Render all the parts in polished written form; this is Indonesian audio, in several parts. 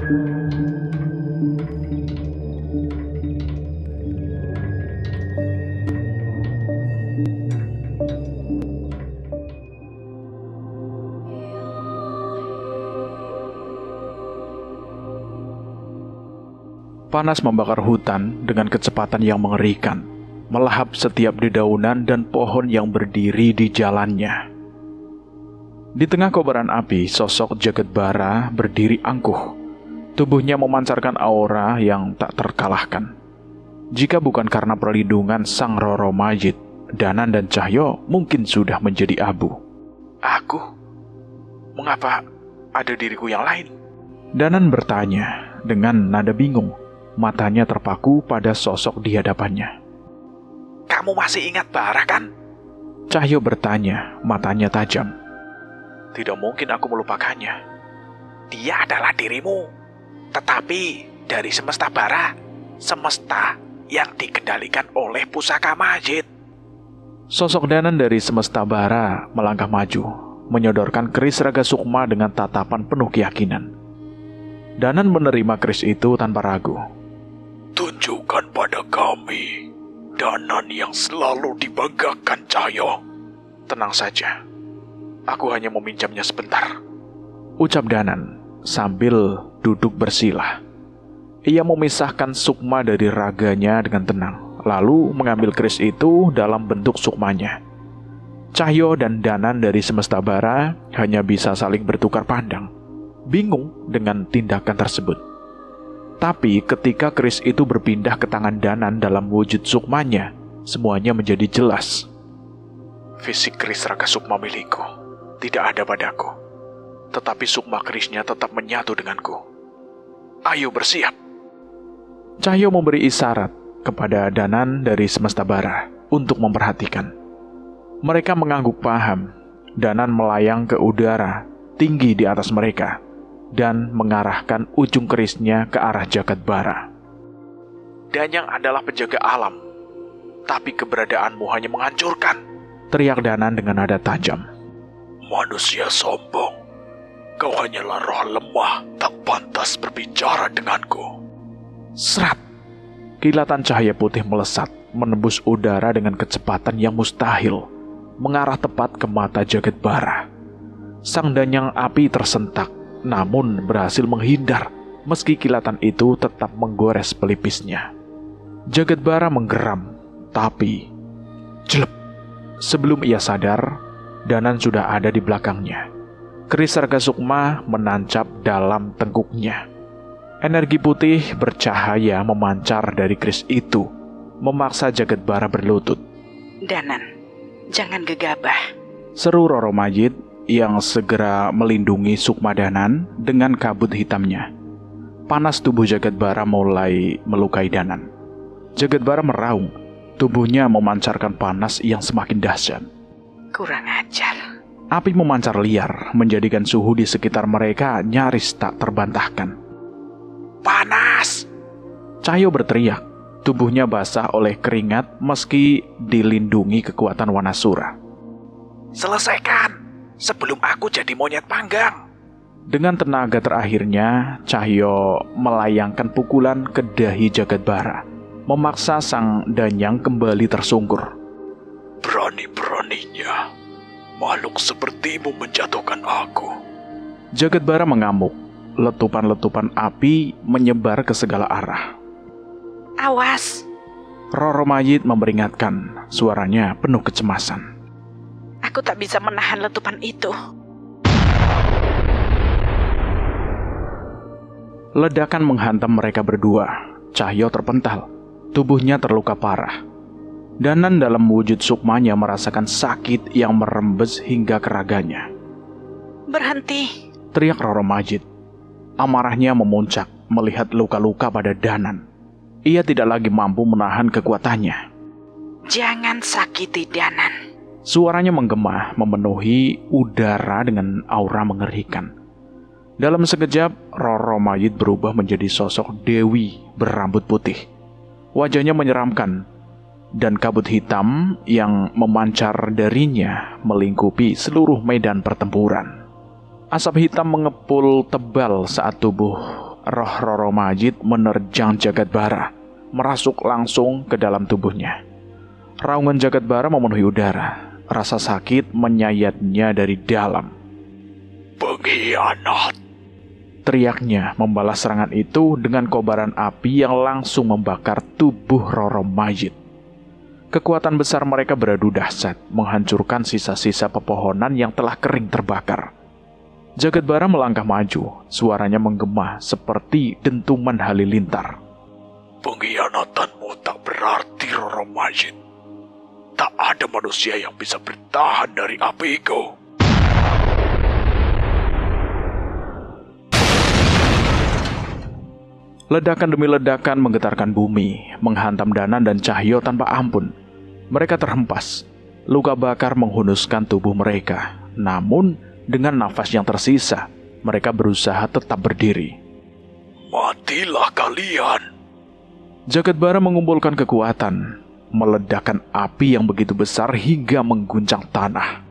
Panas membakar hutan dengan kecepatan yang mengerikan, melahap setiap dedaunan dan pohon yang berdiri di jalannya. Di tengah kobaran api, sosok Jagadbara berdiri angkuh. Tubuhnya memancarkan aura yang tak terkalahkan. Jika bukan karena perlindungan Sang Roro Mayit, Danan dan Cahyo mungkin sudah menjadi abu. Aku? Mengapa ada diriku yang lain? Danan bertanya dengan nada bingung. Matanya terpaku pada sosok di hadapannya. Kamu masih ingat Bara kan? Cahyo bertanya, matanya tajam. Tidak mungkin aku melupakannya. Dia adalah dirimu. Tetapi dari semesta Bara, semesta yang dikendalikan oleh pusaka Majid. Sosok Danan dari semesta Bara melangkah maju, menyodorkan keris Raga Sukma dengan tatapan penuh keyakinan. Danan menerima keris itu tanpa ragu. Tunjukkan pada kami Danan yang selalu dibanggakan, Cahyo. Tenang saja, aku hanya meminjamnya sebentar, ucap Danan sambil duduk bersilah. Ia memisahkan sukma dari raganya dengan tenang, lalu mengambil keris itu dalam bentuk sukmanya. Cahyo dan Danan dari semesta Bara hanya bisa saling bertukar pandang, bingung dengan tindakan tersebut. Tapi ketika keris itu berpindah ke tangan Danan dalam wujud sukmanya, semuanya menjadi jelas. Fisik keris Raga Sukma milikku tidak ada padaku, tetapi sukma kerisnya tetap menyatu denganku. Ayo bersiap. Cahyo memberi isyarat kepada Danan dari semesta Bara untuk memperhatikan. Mereka mengangguk paham. Danan melayang ke udara tinggi di atas mereka dan mengarahkan ujung kerisnya ke arah Jagadbara. Danyang adalah penjaga alam, tapi keberadaanmu hanya menghancurkan, teriak Danan dengan nada tajam. Manusia sombong, kau hanyalah roh lemah, tak pantas berbicara denganku. Serat, kilatan cahaya putih melesat, menembus udara dengan kecepatan yang mustahil, mengarah tepat ke mata Jagadbara. Sang danyang api tersentak, namun berhasil menghindar meski kilatan itu tetap menggores pelipisnya. Jagadbara menggeram, tapi jelek. Sebelum ia sadar, Danan sudah ada di belakangnya. Keris Raga Sukma menancap dalam tengkuknya. Energi putih bercahaya memancar dari keris itu, memaksa Jagadbara berlutut. Danan, jangan gegabah, seru Roro Mayit yang segera melindungi Sukma Danan dengan kabut hitamnya. Panas tubuh Jagadbara mulai melukai Danan. Jagadbara meraung, tubuhnya memancarkan panas yang semakin dahsyat. Kurang ajar. Api memancar liar, menjadikan suhu di sekitar mereka nyaris tak terbantahkan. Panas! Cahyo berteriak, tubuhnya basah oleh keringat meski dilindungi kekuatan Wanasura. Selesaikan! Sebelum aku jadi monyet panggang. Dengan tenaga terakhirnya, Cahyo melayangkan pukulan ke dahi Jagadbara, memaksa sang danyang kembali tersungkur. Berani-beraninya makhluk sepertimu menjatuhkan aku. Jagadbara mengamuk, letupan-letupan api menyebar ke segala arah. Awas! Roro Mayit memperingatkan, suaranya penuh kecemasan. Aku tak bisa menahan letupan itu. Ledakan menghantam mereka berdua. Cahyo terpental. Tubuhnya terluka parah. Danan dalam wujud sukmanya merasakan sakit yang merembes hingga ke raganya. Berhenti! Teriak Roro Mayit. Amarahnya memuncak melihat luka-luka pada Danan. Ia tidak lagi mampu menahan kekuatannya. Jangan sakiti Danan. Suaranya menggema, memenuhi udara dengan aura mengerikan. Dalam sekejap, Roro Mayit berubah menjadi sosok dewi berambut putih. Wajahnya menyeramkan, dan kabut hitam yang memancar darinya melingkupi seluruh medan pertempuran. Asap hitam mengepul tebal saat tubuh roh Roro Majid menerjang Jagadbara, merasuk langsung ke dalam tubuhnya. Raungan Jagadbara memenuhi udara, rasa sakit menyayatnya dari dalam. "Pengkhianat!" teriaknya membalas serangan itu dengan kobaran api yang langsung membakar tubuh Roro Majid. Kekuatan besar mereka beradu dahsyat, menghancurkan sisa-sisa pepohonan yang telah kering terbakar. Jagadbara melangkah maju, suaranya menggema seperti dentuman halilintar. "Pengkhianatanmu tak berarti, Roro Majid. Tak ada manusia yang bisa bertahan dari apiku." Ledakan demi ledakan menggetarkan bumi, menghantam Danan dan Cahyo tanpa ampun. Mereka terhempas. Luka bakar menghunuskan tubuh mereka. Namun, dengan nafas yang tersisa, mereka berusaha tetap berdiri. "Matilah kalian!" Jagadbara mengumpulkan kekuatan, meledakkan api yang begitu besar hingga mengguncang tanah.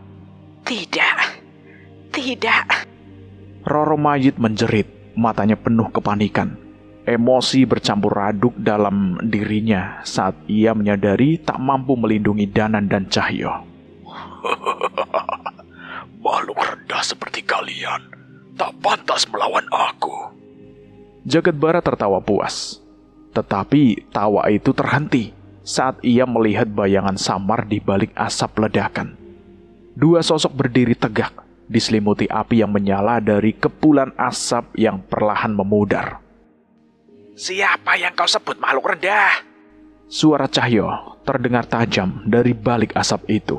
Tidak, tidak. Roro Majid menjerit, matanya penuh kepanikan. Emosi bercampur aduk dalam dirinya saat ia menyadari tak mampu melindungi Danan dan Cahyo. "Makhluk rendah seperti kalian tak pantas melawan aku." Jagadbara tertawa puas. Tetapi tawa itu terhenti saat ia melihat bayangan samar di balik asap ledakan. Dua sosok berdiri tegak, diselimuti api yang menyala dari kepulan asap yang perlahan memudar. "Siapa yang kau sebut makhluk rendah?" Suara Cahyo terdengar tajam dari balik asap itu.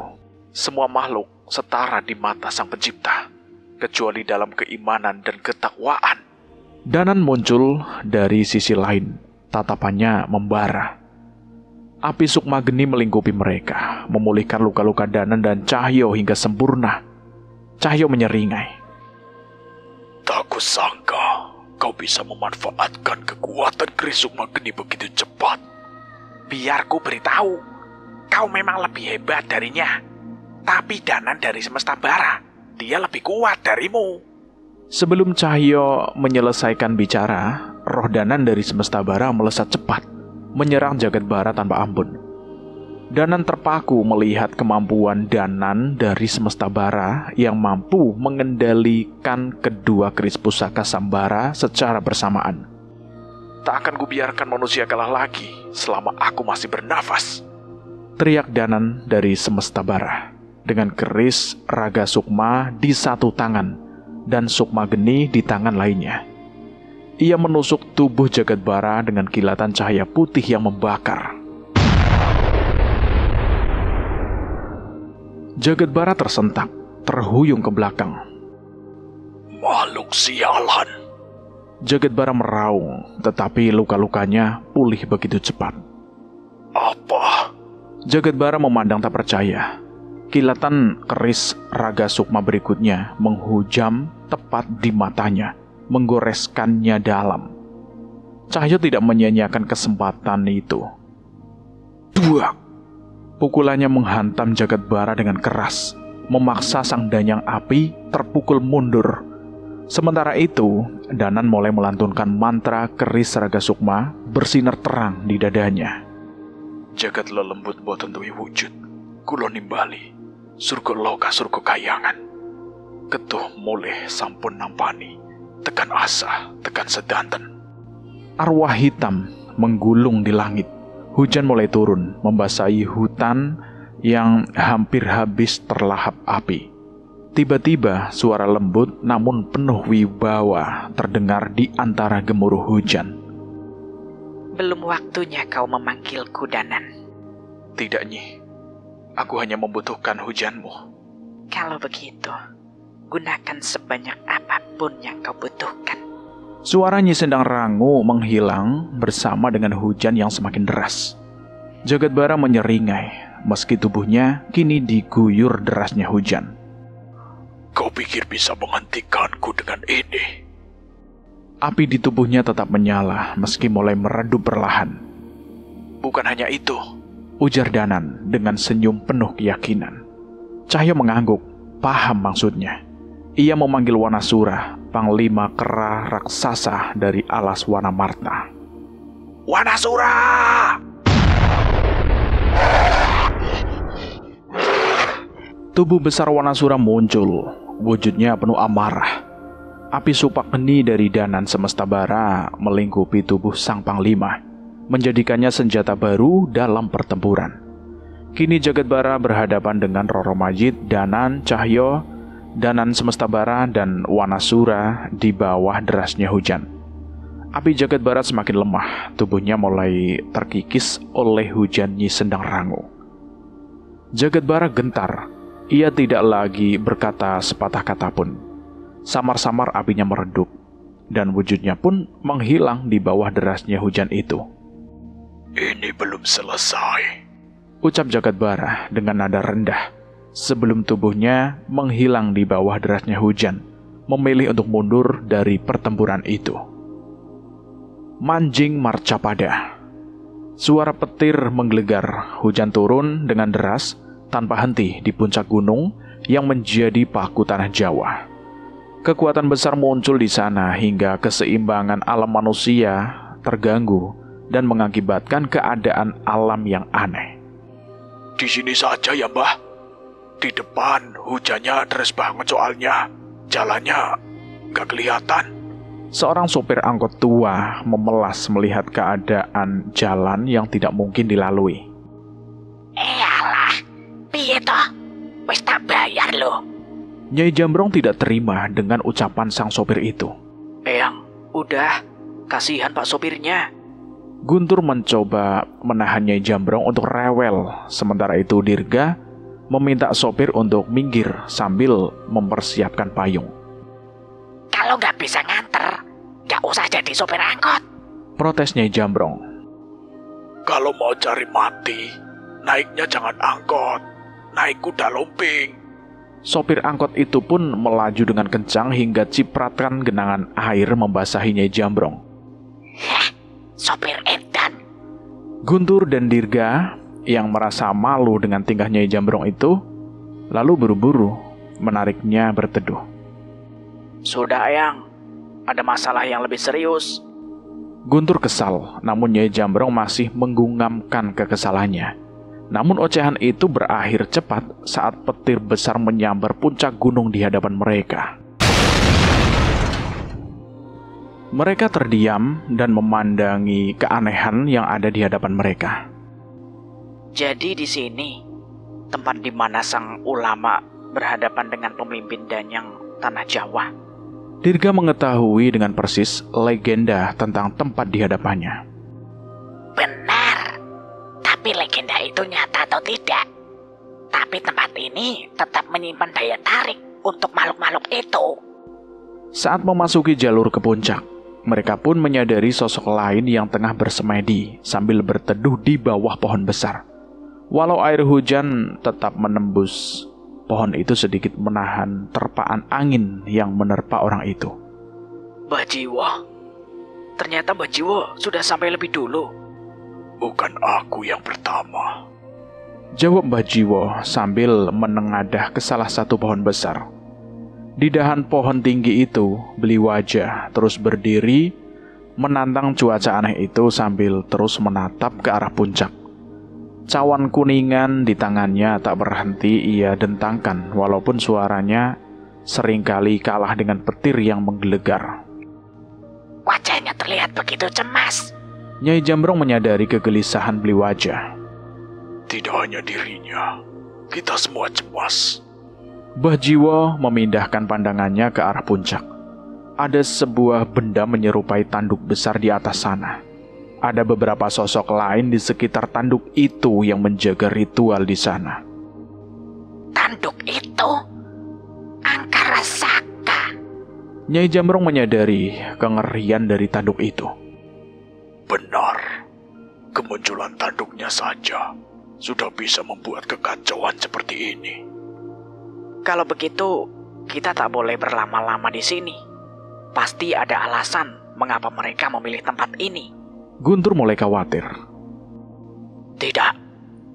Semua makhluk setara di mata Sang Pencipta, kecuali dalam keimanan dan ketakwaan. Danan muncul dari sisi lain, tatapannya membara. Api sukma geni melingkupi mereka, memulihkan luka-luka Danan dan Cahyo hingga sempurna. Cahyo menyeringai. "Tak kusangka kau bisa memanfaatkan kekuatan keris sukma geni begitu cepat." "Biar ku beritahu, kau memang lebih hebat darinya. Tapi Danan dari semesta bara, dia lebih kuat darimu." Sebelum Cahyo menyelesaikan bicara, roh Danan dari semesta bara melesat cepat, menyerang Jagadbara tanpa ampun. Danan terpaku melihat kemampuan Danan dari semesta bara yang mampu mengendalikan kedua keris pusaka Sambara secara bersamaan. "Tak akan kubiarkan manusia kalah lagi selama aku masih bernafas," teriak Danan dari semesta bara, dengan keris raga sukma di satu tangan dan sukma geni di tangan lainnya. Ia menusuk tubuh Jagadbara dengan kilatan cahaya putih yang membakar. Jagadbara tersentak, terhuyung ke belakang. "Makhluk sialan!" Jagadbara meraung, tetapi luka-lukanya pulih begitu cepat. "Apa?" Jagadbara memandang tak percaya. Kilatan keris raga sukma berikutnya menghujam tepat di matanya, menggoreskannya dalam. Cahyo tidak menyia-nyiakan kesempatan itu. Duak! Pukulannya menghantam Jagadbara dengan keras, memaksa sang danyang api terpukul mundur. Sementara itu, Danan mulai melantunkan mantra keris raga sukma bersinar terang di dadanya. "Jagat lelembut boten duwe wujud, kula nimbali surga loka surga kayangan. Ketuh mulih sampun nampani, tekan asa, tekan sedanten." Arwah hitam menggulung di langit. Hujan mulai turun, membasahi hutan yang hampir habis terlahap api. Tiba-tiba suara lembut namun penuh wibawa terdengar di antara gemuruh hujan. "Belum waktunya kau memanggilku, Danan." "Tidak, Nyi. Aku hanya membutuhkan hujanmu." "Kalau begitu, gunakan sebanyak apapun yang kau butuhkan." Suara Nyi Sendang Rangu menghilang bersama dengan hujan yang semakin deras. Jagadbara menyeringai, meski tubuhnya kini diguyur derasnya hujan. "Kau pikir bisa menghentikanku dengan ini?" Api di tubuhnya tetap menyala meski mulai meredup perlahan. "Bukan hanya itu," ujar Danan dengan senyum penuh keyakinan. Cahyo mengangguk, paham maksudnya. Ia memanggil Wanasura, Panglima Kera raksasa dari alas Wanamarta. Wanasura! Tubuh besar Wanasura muncul, wujudnya penuh amarah. Api supak geni dari Danan Semesta Bara melingkupi tubuh sang Panglima, menjadikannya senjata baru dalam pertempuran. Kini Jagat Bara berhadapan dengan Roro Majid, Danan, Cahyo, Danan Semesta Bara, dan Wanasura di bawah derasnya hujan. Api Jagat Bara semakin lemah, tubuhnya mulai terkikis oleh hujan Nyi Sendang Rangu. Jagat Bara gentar. Ia tidak lagi berkata sepatah kata pun. Samar-samar apinya meredup, dan wujudnya pun menghilang di bawah derasnya hujan itu. Ini belum selesai, ucap Jagat Bara dengan nada rendah, sebelum tubuhnya menghilang di bawah derasnya hujan, memilih untuk mundur dari pertempuran itu. Manjing Marcapada. Suara petir menggelegar, hujan turun dengan deras, tanpa henti di puncak gunung yang menjadi paku tanah Jawa. Kekuatan besar muncul di sana hingga keseimbangan alam manusia terganggu dan mengakibatkan keadaan alam yang aneh. Di sini saja ya, Mbah. Di depan hujannya deras banget soalnya. Jalannya nggak kelihatan. Seorang sopir angkot tua memelas melihat keadaan jalan yang tidak mungkin dilalui. Piye toh? Wis tak bayar loh. Nyai Jambrong tidak terima dengan ucapan sang sopir itu. Eyang, udah. Kasihan Pak sopirnya. Guntur mencoba menahan Nyai Jambrong untuk rewel. Sementara itu Dirga meminta sopir untuk minggir sambil mempersiapkan payung. Kalau nggak bisa nganter, nggak usah jadi sopir angkot, protes Nyai Jambrong. Kalau mau cari mati, naiknya jangan angkot. Naik kuda lumping. Sopir angkot itu pun melaju dengan kencang hingga cipratan genangan air membasahi Nyai Jambrong. Sopir edan. Guntur dan Dirga yang merasa malu dengan tingkah Nyai Jambrong itu, lalu buru-buru menariknya berteduh. Sudah, Eyang. Ada masalah yang lebih serius. Guntur kesal, namun Nyai Jambrong masih menggumamkan kekesalannya. Namun ocehan itu berakhir cepat saat petir besar menyambar puncak gunung di hadapan mereka. Mereka terdiam dan memandangi keanehan yang ada di hadapan mereka. Jadi di sini, tempat di mana sang ulama berhadapan dengan pemimpin Danyang Tanah Jawa. Dirga mengetahui dengan persis legenda tentang tempat di hadapannya. Benar. Tapi legenda itu nyata atau tidak? Tapi tempat ini tetap menyimpan daya tarik untuk makhluk-makhluk itu. Saat memasuki jalur ke puncak, mereka pun menyadari sosok lain yang tengah bersemedi sambil berteduh di bawah pohon besar. Walau air hujan tetap menembus, pohon itu sedikit menahan terpaan angin yang menerpa orang itu. Mbah Jiwo, ternyata Mbah Jiwo sudah sampai lebih dulu. Bukan aku yang pertama, jawab Mbah Jiwo sambil menengadah ke salah satu pohon besar. Di dahan pohon tinggi itu, Beli Wajah terus berdiri menantang cuaca aneh itu sambil terus menatap ke arah puncak. Cawan kuningan di tangannya tak berhenti ia dentangkan walaupun suaranya seringkali kalah dengan petir yang menggelegar. Wajahnya terlihat begitu cemas. Nyai Jambrong menyadari kegelisahan Beli Wajah. Tidak hanya dirinya, kita semua cemas. Mbah Jiwo memindahkan pandangannya ke arah puncak. Ada sebuah benda menyerupai tanduk besar di atas sana. Ada beberapa sosok lain di sekitar tanduk itu yang menjaga ritual di sana. Tanduk itu Angkara Saka. Nyai Jambrong menyadari kengerian dari tanduk itu. Benar, kemunculan tanduknya saja sudah bisa membuat kekacauan seperti ini. Kalau begitu, kita tak boleh berlama-lama di sini. Pasti ada alasan mengapa mereka memilih tempat ini. Guntur mulai khawatir. Tidak,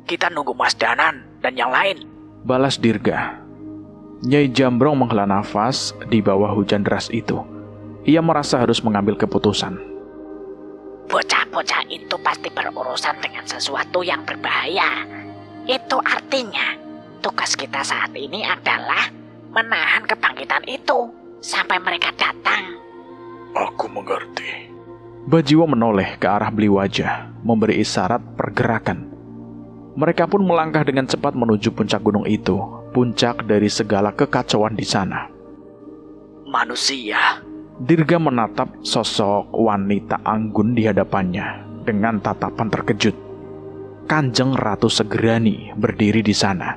kita nunggu Mas Danan dan yang lain, balas Dirga. Nyai Jambrong menghela nafas di bawah hujan deras itu. Ia merasa harus mengambil keputusan. Bocah-bocah itu pasti berurusan dengan sesuatu yang berbahaya. Itu artinya tugas kita saat ini adalah menahan kebangkitan itu sampai mereka datang. Aku mengerti. Bajiwo menoleh ke arah Beliwajah, memberi isyarat pergerakan. Mereka pun melangkah dengan cepat menuju puncak gunung itu, puncak dari segala kekacauan di sana. Manusia. Dirga menatap sosok wanita anggun di hadapannya dengan tatapan terkejut. Kanjeng Ratu Segerani berdiri di sana.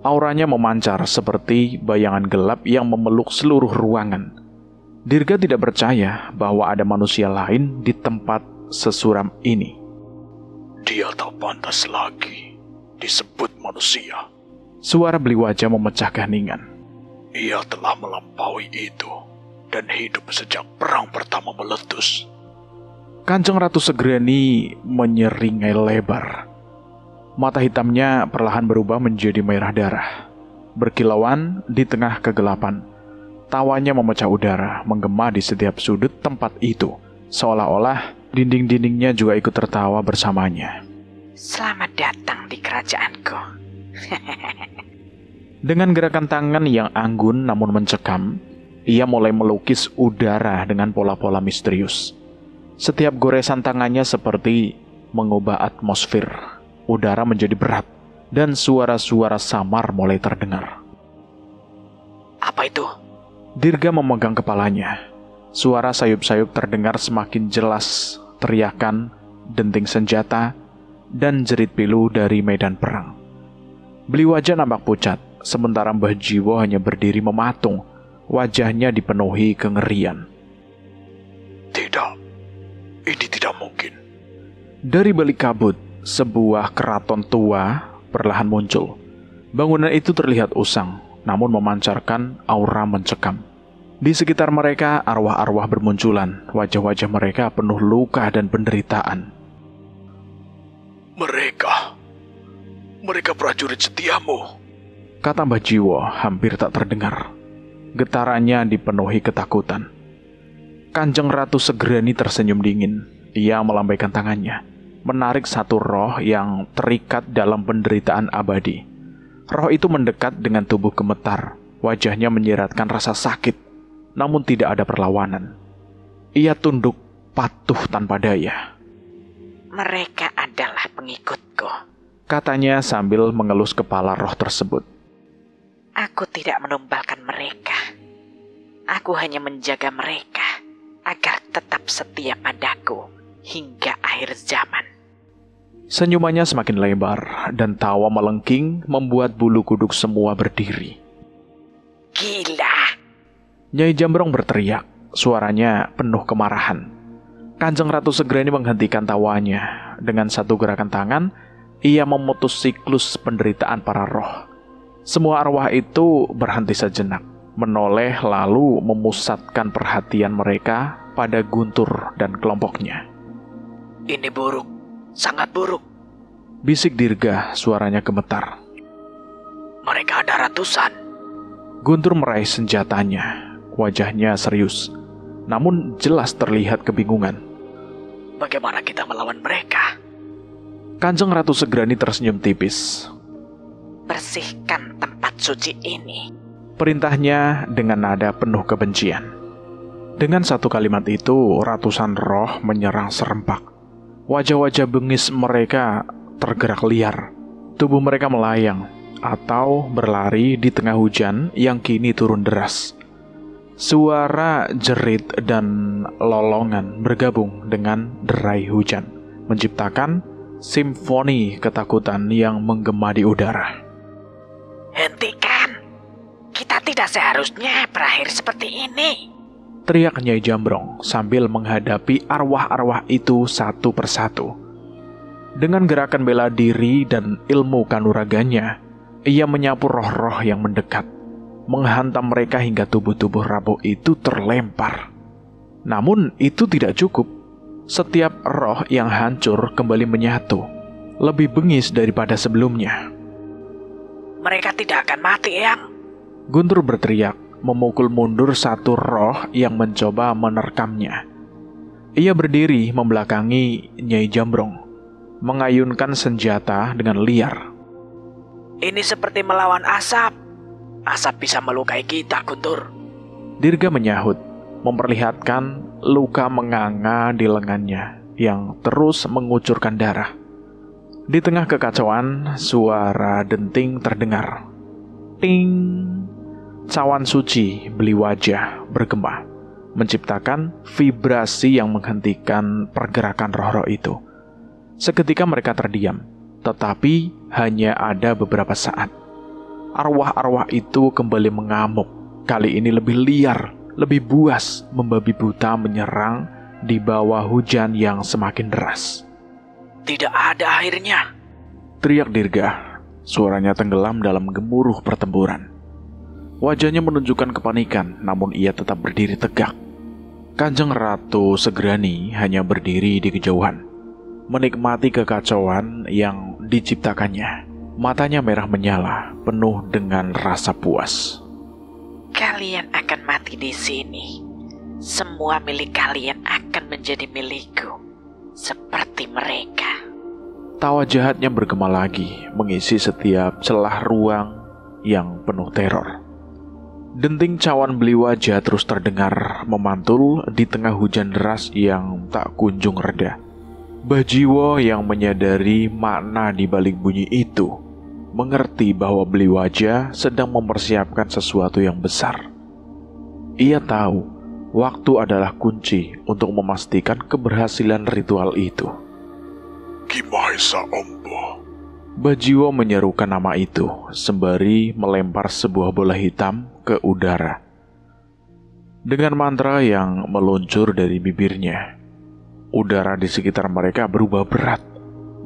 Auranya memancar seperti bayangan gelap yang memeluk seluruh ruangan. Dirga tidak percaya bahwa ada manusia lain di tempat sesuram ini. Dia tak pantas lagi disebut manusia. Suara Beliwajah memecah keheningan. Ia telah melampaui itu dan hidup sejak perang pertama meletus. Kanjeng Ratu Segerani menyeringai lebar. Mata hitamnya perlahan berubah menjadi merah darah. Berkilauan di tengah kegelapan. Tawanya memecah udara, menggema di setiap sudut tempat itu. Seolah-olah dinding-dindingnya juga ikut tertawa bersamanya. Selamat datang di kerajaanku. Dengan gerakan tangan yang anggun namun mencekam, ia mulai melukis udara dengan pola-pola misterius. Setiap goresan tangannya seperti mengubah atmosfer. Udara menjadi berat, dan suara-suara samar mulai terdengar. Apa itu? Dirga memegang kepalanya. Suara sayup-sayup terdengar semakin jelas, teriakan, denting senjata, dan jerit pilu dari medan perang. Beliwajah nampak pucat, sementara Mbah Jiwo hanya berdiri mematung, wajahnya dipenuhi kengerian. Tidak, ini tidak mungkin. Dari balik kabut, sebuah keraton tua perlahan muncul. Bangunan itu terlihat usang, namun memancarkan aura mencekam. Di sekitar mereka, arwah-arwah bermunculan. Wajah-wajah mereka penuh luka dan penderitaan. Mereka prajurit setiamu, kata Mbah Jiwo hampir tak terdengar. Getarannya dipenuhi ketakutan. Kanjeng Ratu Segerani tersenyum dingin. Ia melambaikan tangannya, menarik satu roh yang terikat dalam penderitaan abadi. Roh itu mendekat dengan tubuh gemetar. Wajahnya menyiratkan rasa sakit, namun tidak ada perlawanan. Ia tunduk patuh tanpa daya. Mereka adalah pengikutku, katanya sambil mengelus kepala roh tersebut. Aku tidak menumbalkan mereka. Aku hanya menjaga mereka agar tetap setia padaku hingga akhir zaman. Senyumannya semakin lebar dan tawa melengking membuat bulu kuduk semua berdiri. Gila! Nyai Jambrong berteriak, suaranya penuh kemarahan. Kanjeng Ratu Segerani menghentikan tawanya. Dengan satu gerakan tangan, ia memutus siklus penderitaan para roh. Semua arwah itu berhenti sejenak, menoleh lalu memusatkan perhatian mereka pada Guntur dan kelompoknya. Ini buruk, sangat buruk, bisik Dirga, suaranya gemetar. Mereka ada ratusan. Guntur meraih senjatanya, wajahnya serius, namun jelas terlihat kebingungan. Bagaimana kita melawan mereka? Kanjeng Ratu Segerani tersenyum tipis. Bersihkan tempat suci ini, perintahnya dengan nada penuh kebencian. Dengan satu kalimat itu, ratusan roh menyerang serempak. Wajah-wajah bengis mereka tergerak liar. Tubuh mereka melayang atau berlari di tengah hujan yang kini turun deras. Suara jerit dan lolongan bergabung dengan derai hujan, menciptakan simfoni ketakutan yang menggema di udara. Hentikan! Kita tidak seharusnya berakhir seperti ini, teriak Nyai Jambrong sambil menghadapi arwah-arwah itu satu persatu. Dengan gerakan bela diri dan ilmu kanuraganya, ia menyapu roh-roh yang mendekat, menghantam mereka hingga tubuh-tubuh rapuh itu terlempar. Namun itu tidak cukup. Setiap roh yang hancur kembali menyatu, lebih bengis daripada sebelumnya. Mereka tidak akan mati, Eyang. Guntur berteriak, memukul mundur satu roh yang mencoba menerkamnya. Ia berdiri membelakangi Nyai Jambrong, mengayunkan senjata dengan liar. Ini seperti melawan asap. Asap bisa melukai kita, Guntur. Dirga menyahut, memperlihatkan luka menganga di lengannya yang terus mengucurkan darah. Di tengah kekacauan, suara denting terdengar. Ting! Cawan suci beli wajah bergema, menciptakan vibrasi yang menghentikan pergerakan roh-roh itu. Seketika mereka terdiam, tetapi hanya ada beberapa saat. Arwah-arwah itu kembali mengamuk, kali ini lebih liar, lebih buas, membabi buta menyerang di bawah hujan yang semakin deras. Tidak ada akhirnya, Teriak Dirga, suaranya tenggelam dalam gemuruh pertempuran. Wajahnya menunjukkan kepanikan, namun ia tetap berdiri tegak. Kanjeng Ratu Segrani hanya berdiri di kejauhan, menikmati kekacauan yang diciptakannya. Matanya merah menyala, penuh dengan rasa puas. kalian akan mati di sini. Semua milik kalian akan menjadi milikku, seperti mereka. Tawa jahatnya bergema lagi, mengisi setiap celah ruang yang penuh teror. Denting cawan beli wajah terus terdengar memantul di tengah hujan deras yang tak kunjung reda. Bajiwo yang menyadari makna di balik bunyi itu, mengerti bahwa beli wajah sedang mempersiapkan sesuatu yang besar. Ia tahu waktu adalah kunci untuk memastikan keberhasilan ritual itu. Ki Mahesa Ombo. Bajiwo menyerukan nama itu sembari melempar sebuah bola hitam ke udara. Dengan mantra yang meluncur dari bibirnya, udara di sekitar mereka berubah berat,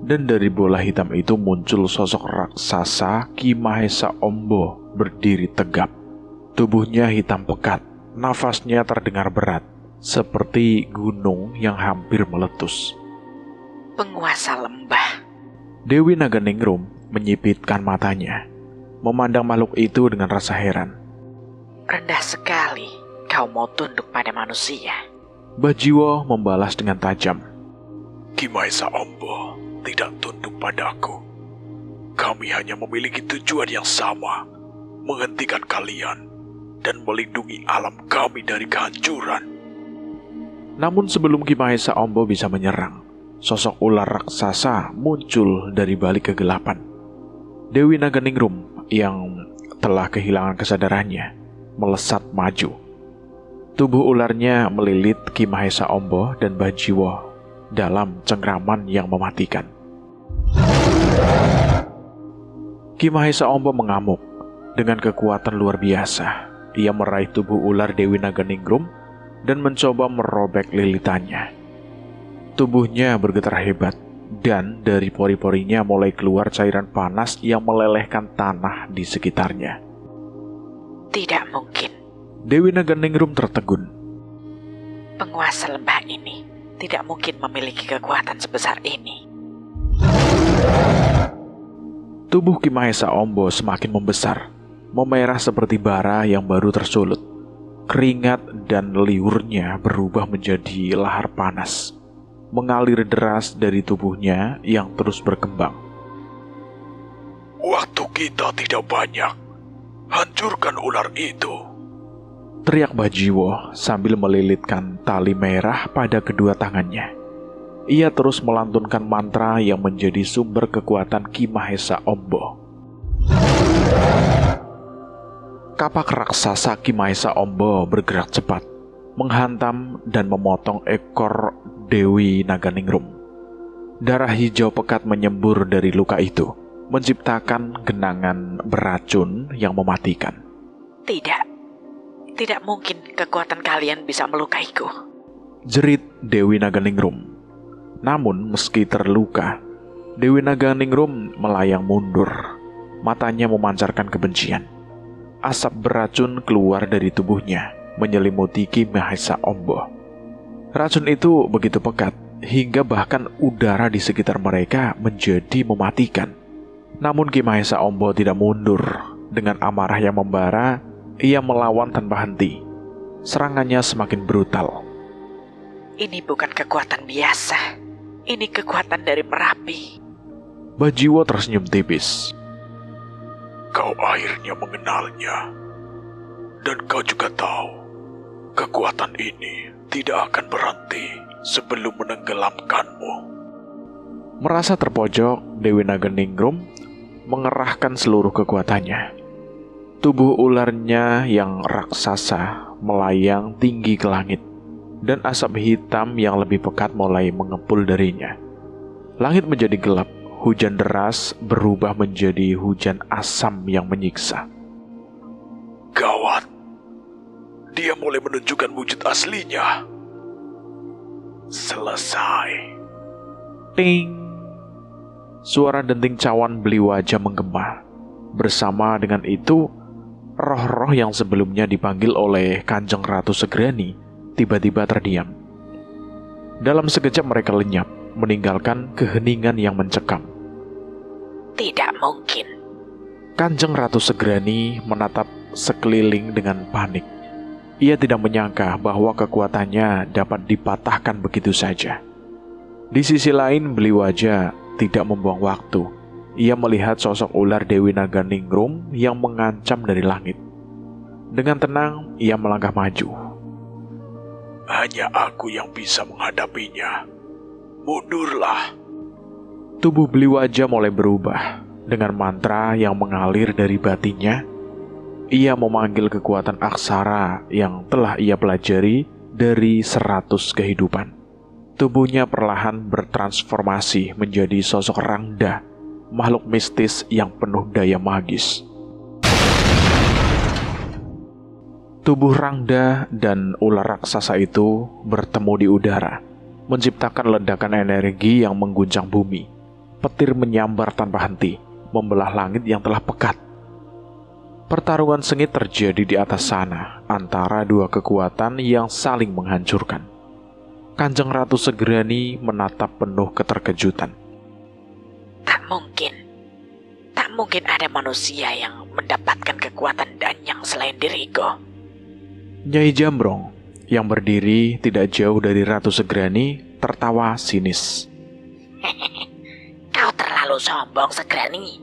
dan dari bola hitam itu muncul sosok raksasa Ki Mahesa Ombo berdiri tegap. Tubuhnya hitam pekat, nafasnya terdengar berat, seperti gunung yang hampir meletus. Penguasa lembah. Dewi Naganingrum menyipitkan matanya, memandang makhluk itu dengan rasa heran. Rendah sekali kau mau tunduk pada manusia. Bajiwo membalas dengan tajam. Ki Mahesa Ombo tidak tunduk padaku. Kami hanya memiliki tujuan yang sama, menghentikan kalian dan melindungi alam kami dari kehancuran. Namun sebelum Ki Mahesa Ombo bisa menyerang, sosok ular raksasa muncul dari balik kegelapan. Dewi Naganingrum yang telah kehilangan kesadarannya melesat maju. Tubuh ularnya melilit Ki Mahesa Ombo dan Bajiwo dalam cengkraman yang mematikan. Ki Mahesa Ombo mengamuk dengan kekuatan luar biasa. Ia meraih tubuh ular Dewi Naganingrum dan mencoba merobek lilitannya. Tubuhnya bergetar hebat, dan dari pori-porinya mulai keluar cairan panas yang melelehkan tanah di sekitarnya. Tidak mungkin. Dewi Naganingrum tertegun. Penguasa lembah ini tidak mungkin memiliki kekuatan sebesar ini. Tubuh Ki Mahesa Ombo semakin membesar, memerah seperti bara yang baru tersulut. Keringat dan liurnya berubah menjadi lahar panas, mengalir deras dari tubuhnya yang terus berkembang. Waktu kita tidak banyak. Hancurkan ular itu. Teriak Bajiwo sambil melilitkan tali merah pada kedua tangannya. Ia terus melantunkan mantra yang menjadi sumber kekuatan Ki Mahesa Ombo. Kapak raksasa Ki Mahesa Ombo bergerak cepat, menghantam dan memotong ekor Dewi Naganingrum. Darah hijau pekat menyembur dari luka itu, menciptakan genangan beracun yang mematikan. Tidak mungkin kekuatan kalian bisa melukaiku. Jerit Dewi Naganingrum. Namun meski terluka, Dewi Naganingrum melayang mundur. Matanya memancarkan kebencian. Asap beracun keluar dari tubuhnya, menyelimuti Ki Mahesa Ombo. Racun itu begitu pekat, hingga bahkan udara di sekitar mereka menjadi mematikan. Namun Ki Mahesa Ombo tidak mundur. Dengan amarah yang membara, ia melawan tanpa henti. Serangannya semakin brutal. Ini bukan kekuatan biasa. Ini kekuatan dari Merapi. Bajiwo tersenyum tipis. Kau akhirnya mengenalnya. Dan kau juga tahu, kekuatan ini tidak akan berhenti sebelum menenggelamkanmu. Merasa terpojok, Dewi Naganingrum mengerahkan seluruh kekuatannya. Tubuh ularnya yang raksasa melayang tinggi ke langit, dan asap hitam yang lebih pekat mulai mengepul darinya. Langit menjadi gelap, hujan deras berubah menjadi hujan asam yang menyiksa. Gawat, dia mulai menunjukkan wujud aslinya. Selesai. Ting! Suara denting cawan beli wajah menggema. Bersama dengan itu, roh-roh yang sebelumnya dipanggil oleh Kanjeng Ratu Segrani tiba-tiba terdiam. Dalam sekejap mereka lenyap, meninggalkan keheningan yang mencekam. Tidak mungkin. Kanjeng Ratu Segrani menatap sekeliling dengan panik. Ia tidak menyangka bahwa kekuatannya dapat dipatahkan begitu saja. Di sisi lain, Beli Wajah tidak membuang waktu. Ia melihat sosok ular Dewi Naganingrum yang mengancam dari langit. Dengan tenang, ia melangkah maju. Hanya aku yang bisa menghadapinya. Mundurlah. Tubuh Beli Wajah mulai berubah. Dengan mantra yang mengalir dari batinnya, ia memanggil kekuatan aksara yang telah ia pelajari dari 100 kehidupan. Tubuhnya perlahan bertransformasi menjadi sosok Rangda, makhluk mistis yang penuh daya magis. Tubuh Rangda dan ular raksasa itu bertemu di udara, menciptakan ledakan energi yang mengguncang bumi. Petir menyambar tanpa henti, membelah langit yang telah pekat. Pertarungan sengit terjadi di atas sana antara dua kekuatan yang saling menghancurkan. Kanjeng Ratu Segrani menatap penuh keterkejutan. Tak mungkin ada manusia yang mendapatkan kekuatan Danyang selain diriku. Nyai Jambrong yang berdiri tidak jauh dari Ratu Segrani tertawa sinis. Kau terlalu sombong, Segrani.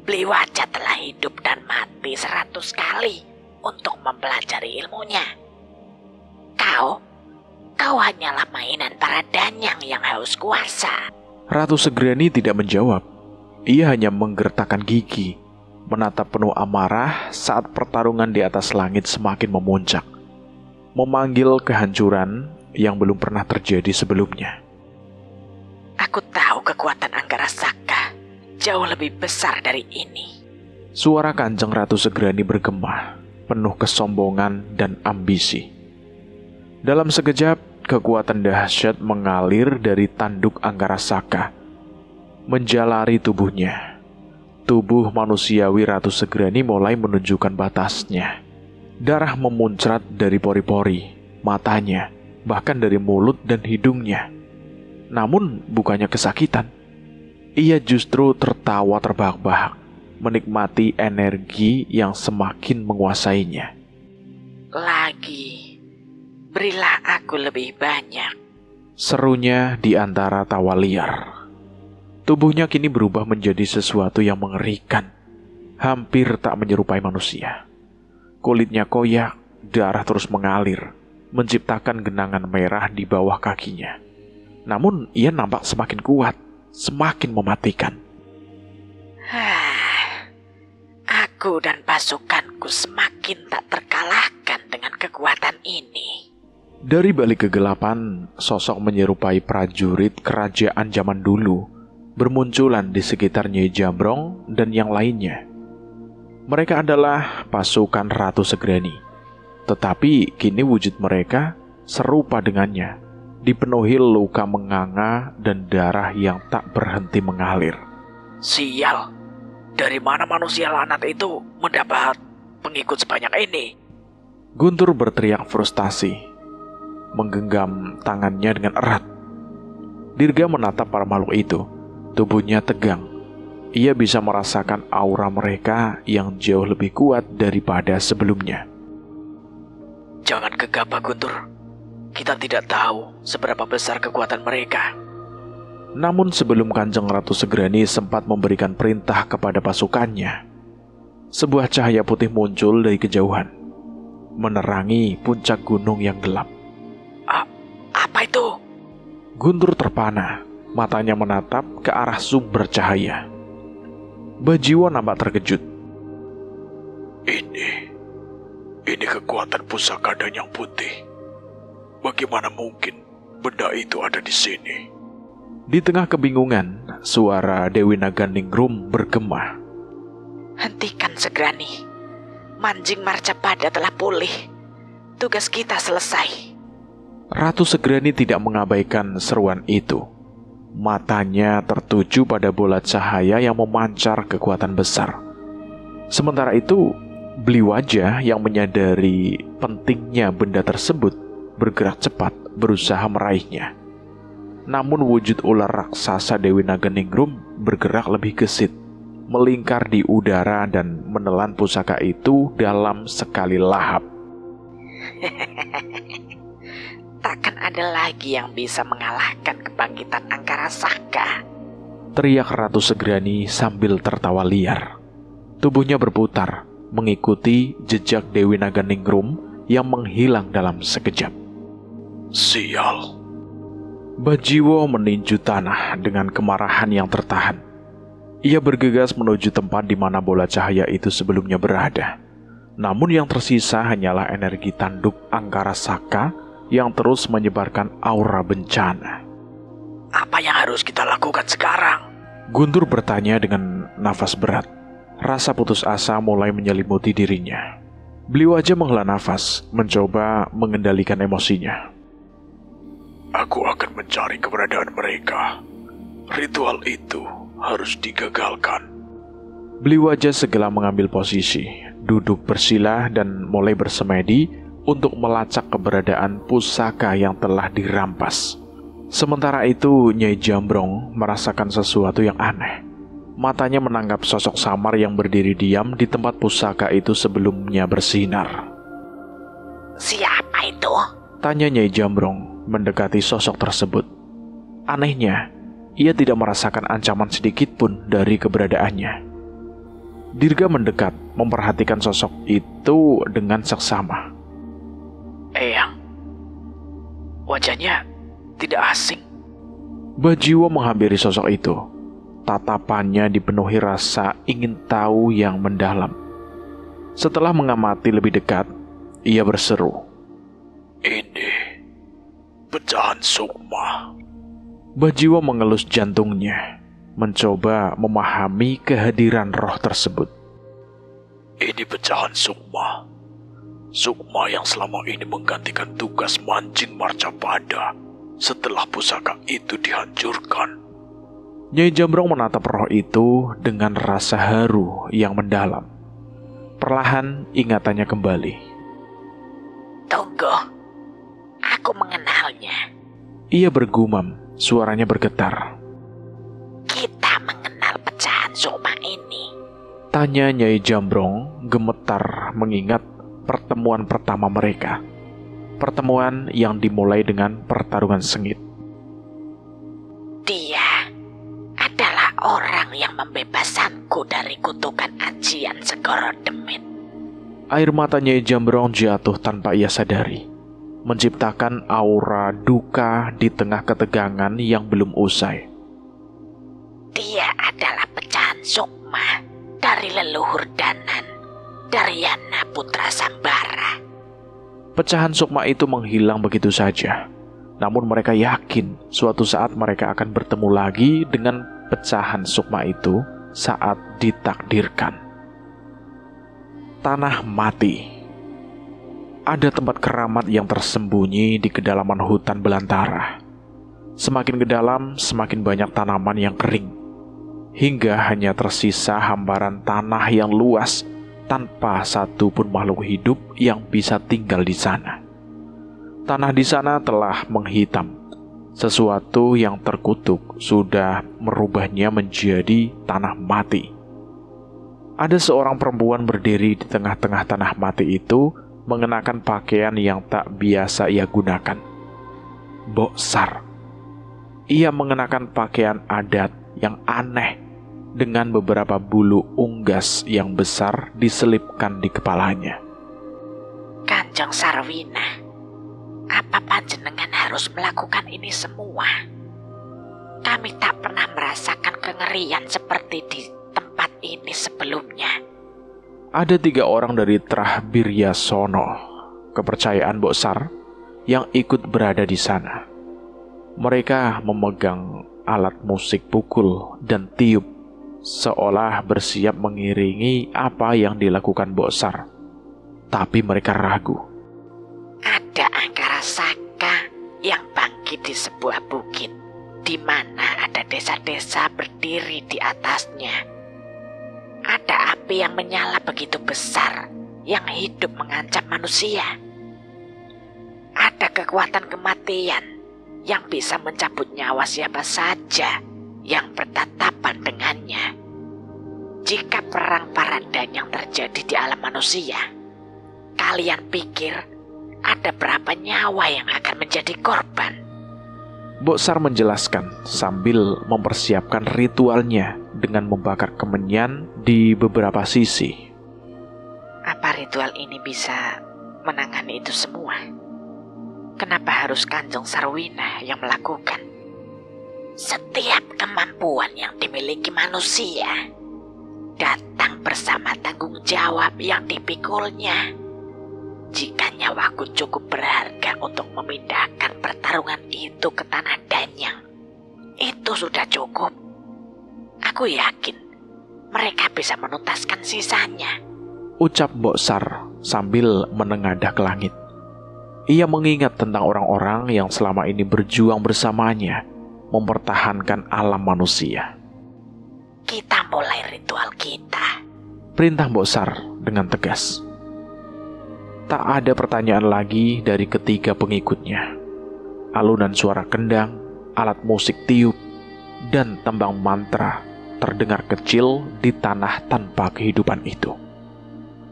Beli Wajah telah hidup dan mati 100 kali untuk mempelajari ilmunya. Kau hanyalah mainan para Danyang yang haus kuasa. Ratu Segrani tidak menjawab. Ia hanya menggertakkan gigi, menatap penuh amarah saat pertarungan di atas langit semakin memuncak, memanggil kehancuran yang belum pernah terjadi sebelumnya. Aku tahu kekuatan Anggara Saka jauh lebih besar dari ini. Suara Kanjeng Ratu Segrani bergema, penuh kesombongan dan ambisi. Dalam sekejap, kekuatan dahsyat mengalir dari tanduk Anggara Saka, menjalari tubuhnya. Tubuh manusiawi Ratu Segrani mulai menunjukkan batasnya. Darah memuncrat dari pori-pori, matanya, bahkan dari mulut dan hidungnya. Namun bukannya kesakitan. Ia justru tertawa terbahak-bahak, menikmati energi yang semakin menguasainya. Berilah aku lebih banyak, serunya di antara tawa liar. Tubuhnya kini berubah menjadi sesuatu yang mengerikan, hampir tak menyerupai manusia. Kulitnya koyak, darah terus mengalir, menciptakan genangan merah di bawah kakinya. Namun ia nampak semakin kuat, semakin mematikan. Aku dan pasukanku semakin tak terkalahkan dengan kekuatan ini. Dari balik kegelapan, sosok menyerupai prajurit kerajaan zaman dulu bermunculan di sekitar Nyai Jambrong dan yang lainnya. Mereka adalah pasukan Ratu Segrani, tetapi kini wujud mereka serupa dengannya, dipenuhi luka menganga dan darah yang tak berhenti mengalir. Sial, dari mana manusia lanat itu mendapat pengikut sebanyak ini? Guntur berteriak frustasi, menggenggam tangannya dengan erat. Dirga menatap para makhluk itu. Tubuhnya tegang, ia bisa merasakan aura mereka yang jauh lebih kuat daripada sebelumnya. Jangan gegabah, Guntur. Kita tidak tahu seberapa besar kekuatan mereka. Namun sebelum Kanjeng Ratu Segrani sempat memberikan perintah kepada pasukannya, sebuah cahaya putih muncul dari kejauhan, menerangi puncak gunung yang gelap. Apa itu? Guntur terpana, matanya menatap ke arah sumber cahaya. Bajiwo nampak terkejut. Ini kekuatan pusaka dan yang putih. Bagaimana mungkin benda itu ada di sini? Di tengah kebingungan, suara Dewi Naganingrum bergema. Hentikan Segrani. Manjing Marcapada telah pulih. Tugas kita selesai. Ratu Segrani tidak mengabaikan seruan itu. Matanya tertuju pada bola cahaya yang memancar kekuatan besar. Sementara itu, Bliwaja yang menyadari pentingnya benda tersebut bergerak cepat berusaha meraihnya. Namun wujud ular raksasa Dewi Naganingrum bergerak lebih gesit, melingkar di udara dan menelan pusaka itu dalam sekali lahap. Takkan ada lagi yang bisa mengalahkan kebangkitan Angkara Saka. Teriak Ratu Segrani sambil tertawa liar. Tubuhnya berputar, mengikuti jejak Dewi Naganingrum yang menghilang dalam sekejap. Sial. Bajiwo meninju tanah dengan kemarahan yang tertahan. Ia bergegas menuju tempat di mana bola cahaya itu sebelumnya berada. Namun yang tersisa hanyalah energi tanduk Angkara Saka yang terus menyebarkan aura bencana. Apa yang harus kita lakukan sekarang? Guntur bertanya dengan nafas berat. Rasa putus asa mulai menyelimuti dirinya. Bliwaja menghela nafas, mencoba mengendalikan emosinya. Aku akan mencari keberadaan mereka. Ritual itu harus digagalkan. Bliwaja segera mengambil posisi, duduk bersila dan mulai bersemedi untuk melacak keberadaan pusaka yang telah dirampas. Sementara itu, Nyai Jambrong merasakan sesuatu yang aneh. Matanya menangkap sosok samar yang berdiri diam di tempat pusaka itu sebelumnya bersinar. Siapa itu? Tanya Nyai Jambrong mendekati sosok tersebut. Anehnya, ia tidak merasakan ancaman sedikit pun dari keberadaannya. Dirga mendekat, memperhatikan sosok itu dengan seksama. Eyang, wajahnya tidak asing. Bajiwo menghampiri sosok itu. Tatapannya dipenuhi rasa ingin tahu yang mendalam. Setelah mengamati lebih dekat, ia berseru. Ini pecahan sukma. Bajiwo mengelus jantungnya, mencoba memahami kehadiran roh tersebut. Ini pecahan sukma. Sukma yang selama ini menggantikan tugas Manjing Marcapada setelah pusaka itu dihancurkan. Nyai Jambrong menatap roh itu dengan rasa haru yang mendalam. Perlahan ingatannya kembali. Tunggu, aku mengenalnya. Ia bergumam, suaranya bergetar. Kita mengenal pecahan sukma ini. Tanya Nyai Jambrong gemetar mengingat pertemuan pertama mereka. Pertemuan yang dimulai dengan pertarungan sengit. Dia adalah orang yang membebaskanku dari kutukan ajian Segoro Demit. Air mata Nyai Jambrong jatuh tanpa ia sadari, menciptakan aura duka di tengah ketegangan yang belum usai. Dia adalah pecahan sukma dari leluhur Danan, Daryana Putra Sambara. Pecahan sukma itu menghilang begitu saja. Namun mereka yakin suatu saat mereka akan bertemu lagi dengan pecahan sukma itu saat ditakdirkan. Tanah mati. Ada tempat keramat yang tersembunyi di kedalaman hutan belantara. Semakin ke dalam, semakin banyak tanaman yang kering. Hingga hanya tersisa hamparan tanah yang luas tanpa satu pun makhluk hidup yang bisa tinggal di sana. Tanah di sana telah menghitam, Sesuatu yang terkutuk sudah merubahnya menjadi tanah mati. Ada seorang perempuan berdiri di tengah-tengah tanah mati itu, mengenakan pakaian yang tak biasa ia gunakan. Boksar. Ia mengenakan pakaian adat yang aneh, dengan beberapa bulu unggas yang besar diselipkan di kepalanya. Kanjeng Sarwina, apa panjenengan harus melakukan ini semua? Kami tak pernah merasakan kengerian seperti di tempat ini sebelumnya. Ada 3 orang dari Trah Biryasono, kepercayaan Boksar, yang ikut berada di sana. Mereka memegang alat musik pukul dan tiup, seolah bersiap mengiringi apa yang dilakukan Boksar. Tapi mereka ragu. Ada Angkara Saka yang bangkit di sebuah bukit, di mana ada desa-desa berdiri di atasnya. Ada api yang menyala begitu besar, yang hidup mengancam manusia. Ada kekuatan kematian yang bisa mencabut nyawa siapa saja yang bertatapan dengannya. Jika perang paradan yang terjadi di alam manusia, kalian pikir ada berapa nyawa yang akan menjadi korban? Boksar menjelaskan sambil mempersiapkan ritualnya dengan membakar kemenyan di beberapa sisi. Apa ritual ini bisa menangani itu semua? Kenapa harus Kanjeng Sarwina yang melakukan? Setiap kemampuan yang dimiliki manusia datang bersama tanggung jawab yang dipikulnya. Jika nyawaku cukup berharga untuk memindahkan pertarungan itu ke tanah Danyang, itu sudah cukup. Aku yakin mereka bisa menuntaskan sisanya, ucap Boksar sambil menengadah ke langit. Ia mengingat tentang orang-orang yang selama ini berjuang bersamanya, mempertahankan alam manusia. Kita mulai ritual kita, perintah Boksar dengan tegas. Tak ada pertanyaan lagi dari ketiga pengikutnya. Alunan suara kendang, alat musik tiup, dan tembang mantra terdengar kecil di tanah tanpa kehidupan itu.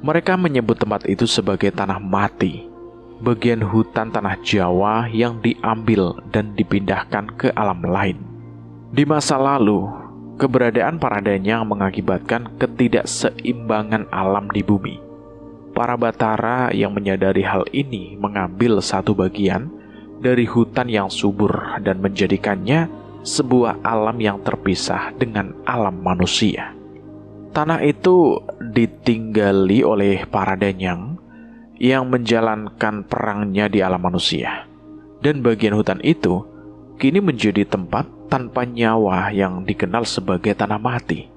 Mereka menyebut tempat itu sebagai tanah mati, bagian hutan tanah Jawa yang diambil dan dipindahkan ke alam lain. Di masa lalu, keberadaan para Danyang mengakibatkan ketidakseimbangan alam di bumi. Para Batara yang menyadari hal ini mengambil satu bagian dari hutan yang subur dan menjadikannya sebuah alam yang terpisah dengan alam manusia. Tanah itu ditinggali oleh para Danyang yang menjalankan perangnya di alam manusia. Dan bagian hutan itu kini menjadi tempat tanpa nyawa yang dikenal sebagai tanah mati.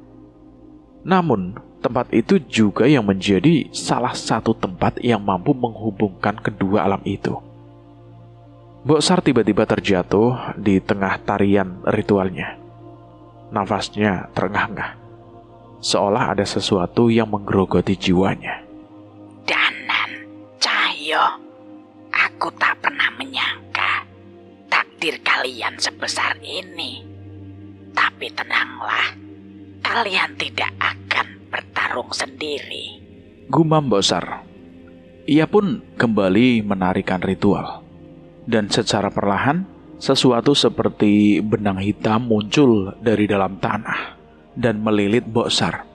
Namun, tempat itu juga yang menjadi salah satu tempat yang mampu menghubungkan kedua alam itu. Boksar tiba-tiba terjatuh di tengah tarian ritualnya. Nafasnya terengah-engah, seolah ada sesuatu yang menggerogoti jiwanya. Danan, Cahyo, aku tak pernah menyangka takdir kalian sebesar ini. Tapi tenanglah, kalian tidak akan bertarung sendiri, gumam Boksar. Ia pun kembali menarikan ritual. Dan secara perlahan, sesuatu seperti benang hitam muncul dari dalam tanah dan melilit Boksar.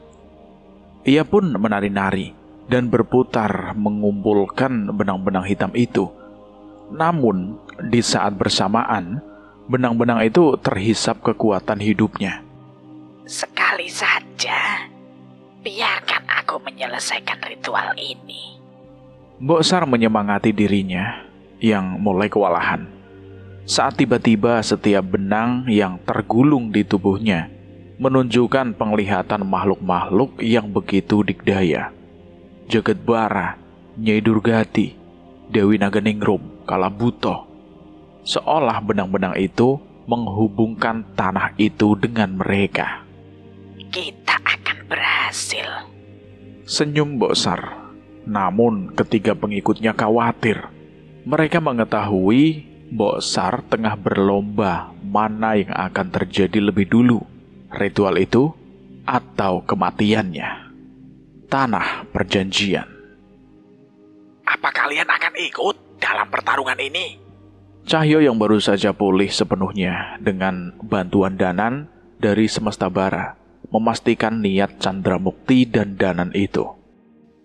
Ia pun menari-nari dan berputar mengumpulkan benang-benang hitam itu. Namun, di saat bersamaan, benang-benang itu terhisap kekuatan hidupnya. Sekali saja, biarkan aku menyelesaikan ritual ini. Boksar menyemangati dirinya yang mulai kewalahan. Saat tiba-tiba setiap benang yang tergulung di tubuhnya menunjukkan penglihatan makhluk-makhluk yang begitu dikdaya. Jagadbara, Nyai Durgati, Dewi Naganingrum, Kalabuto. Seolah benang-benang itu menghubungkan tanah itu dengan mereka. Kita akan berhasil, senyum Boksar. Namun ketiga pengikutnya khawatir. Mereka mengetahui Boksar tengah berlomba mana yang akan terjadi lebih dulu, ritual itu atau kematiannya. Tanah Perjanjian. Apa kalian akan ikut dalam pertarungan ini? Cahyo yang baru saja pulih sepenuhnya dengan bantuan Danan dari semesta bara memastikan niat Chandramukti dan Danan itu.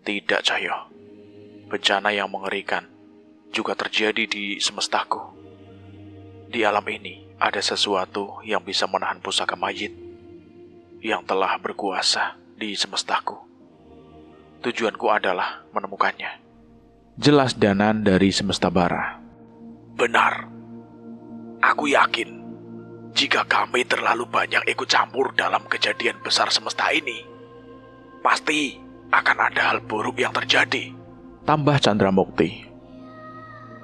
Tidak, Cahyo. Bencana yang mengerikan juga terjadi di semestaku. Di alam ini ada sesuatu yang bisa menahan pusaka mayit yang telah berkuasa di semestaku. Tujuanku adalah menemukannya. Jelas Danan dari semesta bara. Benar. Aku yakin jika kami terlalu banyak ikut campur dalam kejadian besar semesta ini, pasti akan ada hal buruk yang terjadi. Tambah Chandramukti.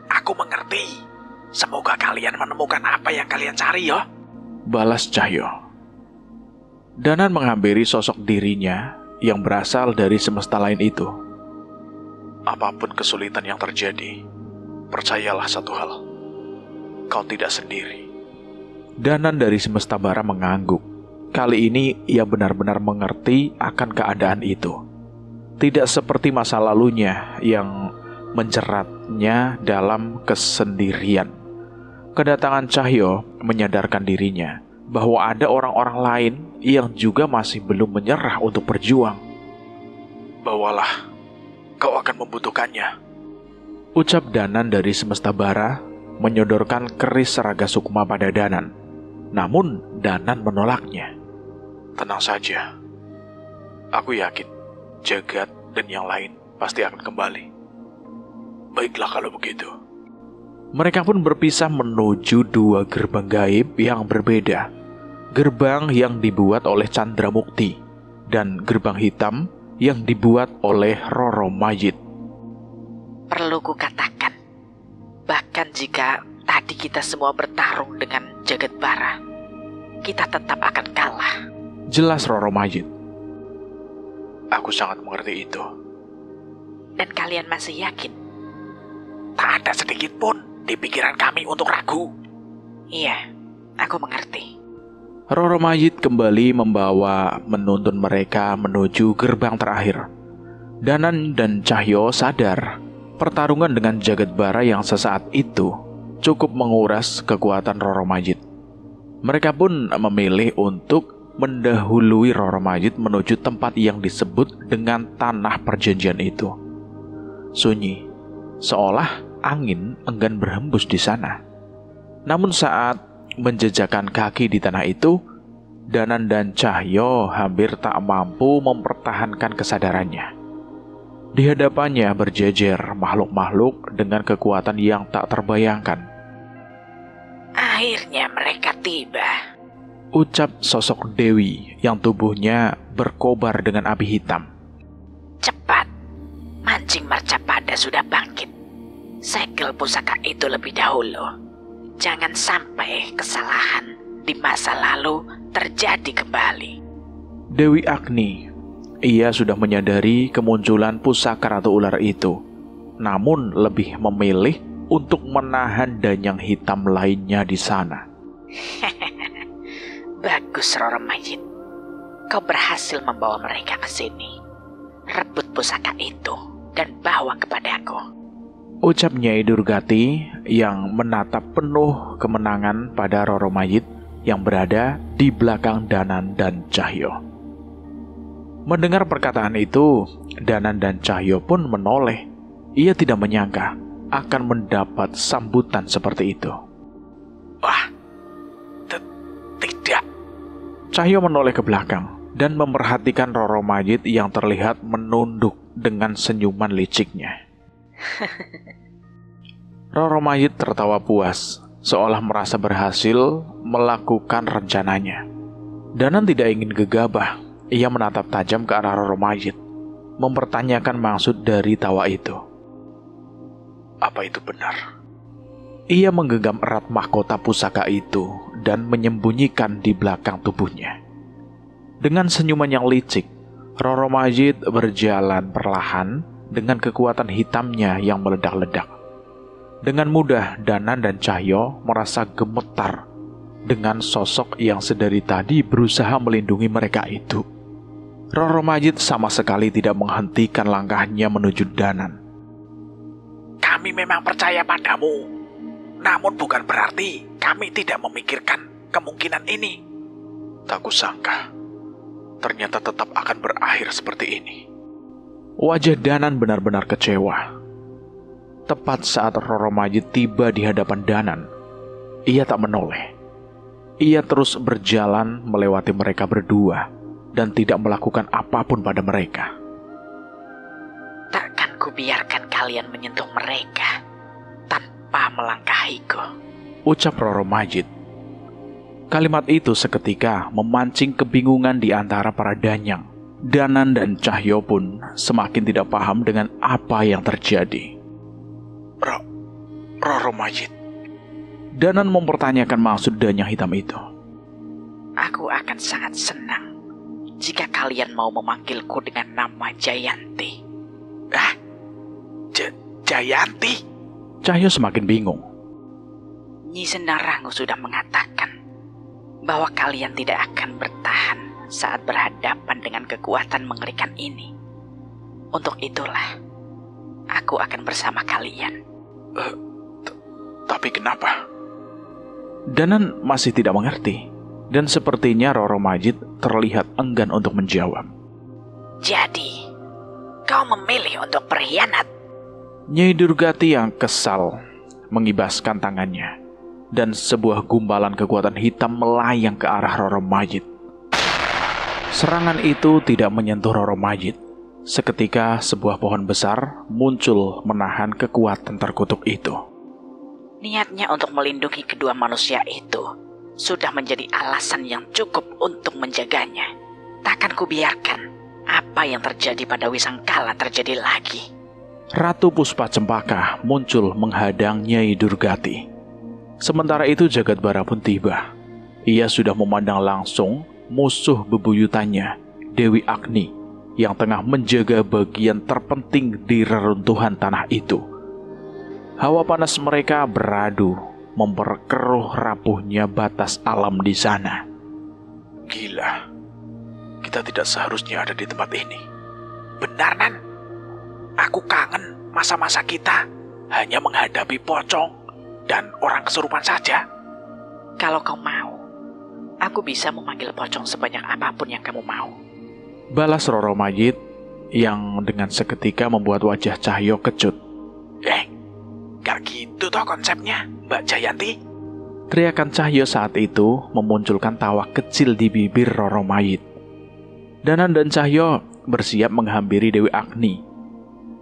Aku mengerti. Semoga kalian menemukan apa yang kalian cari, ya. Balas Cahyo. Danan menghampiri sosok dirinya yang berasal dari semesta lain itu. Apapun kesulitan yang terjadi, percayalah satu hal. Kau tidak sendiri. Danan dari semesta bara mengangguk. Kali ini ia benar-benar mengerti akan keadaan itu. Tidak seperti masa lalunya yang menjeratnya dalam kesendirian. Kedatangan Cahyo menyadarkan dirinya bahwa ada orang-orang lain yang juga masih belum menyerah untuk berjuang. Bawalah, kau akan membutuhkannya. Ucap Danan dari semesta bara menyodorkan keris Raga Sukma pada Danan. Namun Danan menolaknya. Tenang saja. Aku yakin Jagat dan yang lain pasti akan kembali. Baiklah kalau begitu. Mereka pun berpisah menuju dua gerbang gaib yang berbeda. Gerbang yang dibuat oleh Chandramukti dan gerbang hitam yang dibuat oleh Roro Mayit. Perlu kukatakan, bahkan jika tadi kita semua bertarung dengan Jagat Bara, kita tetap akan kalah. Jelas Roro Mayit. Aku sangat mengerti itu. Dan kalian masih yakin? Tak ada sedikit pun di pikiran kami untuk ragu. Iya, aku mengerti. Roro Mayit kembali membawa menuntun mereka menuju gerbang terakhir. Danan dan Cahyo sadar pertarungan dengan Jagat Bara yang sesaat itu cukup menguras kekuatan Roro Mayit. Mereka pun memilih untuk mendahului Roro Mayit menuju tempat yang disebut dengan Tanah Perjanjian itu. Sunyi, seolah angin enggan berhembus di sana. Namun saat menjejakkan kaki di tanah itu, Danan dan Cahyo hampir tak mampu mempertahankan kesadarannya. Di hadapannya berjejer makhluk-makhluk dengan kekuatan yang tak terbayangkan. Akhirnya mereka tiba. Ucap sosok Dewi yang tubuhnya berkobar dengan api hitam. Cepat, mancing Marcapada sudah bangkit. Segel pusaka itu lebih dahulu. Jangan sampai kesalahan di masa lalu terjadi kembali. Dewi Agni, ia sudah menyadari kemunculan pusaka Ratu Ular itu, namun lebih memilih untuk menahan danyang hitam lainnya di sana. Bagus, Roro Mayit. Kau berhasil membawa mereka ke sini. Rebut pusaka itu dan bawa kepadaku. Ucap Nyai Durgati yang menatap penuh kemenangan pada Roro Mayit yang berada di belakang Danan dan Cahyo. Mendengar perkataan itu, Danan dan Cahyo pun menoleh. Ia tidak menyangka akan mendapat sambutan seperti itu. Wah, tidak. Cahyo menoleh ke belakang dan memperhatikan Roro Mayit yang terlihat menunduk dengan senyuman liciknya. Roro Mayit tertawa puas, seolah merasa berhasil melakukan rencananya. Danan tidak ingin gegabah. Ia menatap tajam ke arah Roro Mayit, mempertanyakan maksud dari tawa itu. Apa itu benar? Ia menggenggam erat mahkota pusaka itu dan menyembunyikan di belakang tubuhnya. Dengan senyuman yang licik, Roro Mayit berjalan perlahan dengan kekuatan hitamnya yang meledak-ledak. Dengan mudah Danan dan Cahyo merasa gemetar dengan sosok yang sedari tadi berusaha melindungi mereka itu. Roro Majid sama sekali tidak menghentikan langkahnya menuju Danan. Kami memang percaya padamu, namun bukan berarti kami tidak memikirkan kemungkinan ini. Tak kusangka, ternyata tetap akan berakhir seperti ini. Wajah Danan benar-benar kecewa. Tepat saat Roro Majid tiba di hadapan Danan, ia tak menoleh. Ia terus berjalan melewati mereka berdua dan tidak melakukan apapun pada mereka. Takkan kubiarkan kalian menyentuh mereka tanpa melangkahiku, ucap Roro Majid. Kalimat itu seketika memancing kebingungan di antara para danyang. Danan dan Cahyo pun semakin tidak paham dengan apa yang terjadi. Roro Majid. Danan mempertanyakan maksud danyang hitam itu. Aku akan sangat senang jika kalian mau memanggilku dengan nama Jayanti. Jayanti? Cahyo semakin bingung. Nyi Sendarangu sudah mengatakan bahwa kalian tidak akan bertahan saat berhadapan dengan kekuatan mengerikan ini. Untuk itulah, aku akan bersama kalian. Tapi kenapa? Danan masih tidak mengerti, dan sepertinya Roro Majid terlihat enggan untuk menjawab. Jadi, kau memilih untuk berkhianat? Nyai Durgati yang kesal mengibaskan tangannya, dan sebuah gumpalan kekuatan hitam melayang ke arah Roro Majid. Serangan itu tidak menyentuh Roro Majid. Seketika sebuah pohon besar muncul menahan kekuatan terkutuk itu. Niatnya untuk melindungi kedua manusia itu sudah menjadi alasan yang cukup untuk menjaganya. Takkan kubiarkan apa yang terjadi pada Wisangkala terjadi lagi. Ratu Puspa Cempaka muncul menghadang Nyai Durgati. Sementara itu Jagadbara pun tiba. Ia sudah memandang langsung musuh bebuyutannya, Dewi Agni, yang tengah menjaga bagian terpenting di reruntuhan tanah itu. Hawa panas mereka beradu, memperkeruh rapuhnya batas alam di sana. Gila, kita tidak seharusnya ada di tempat ini. Benar, Nan. Aku kangen masa-masa kita hanya menghadapi pocong dan orang kesurupan saja. Kalau kau mau, aku bisa memanggil pocong sebanyak apapun yang kamu mau. Balas Roro Majid yang dengan seketika membuat wajah Cahyo kecut. Gak gitu toh konsepnya, Mbak Jayanti. Teriakan Cahyo saat itu memunculkan tawa kecil di bibir Roro Majid. Danan dan Cahyo bersiap menghampiri Dewi Agni.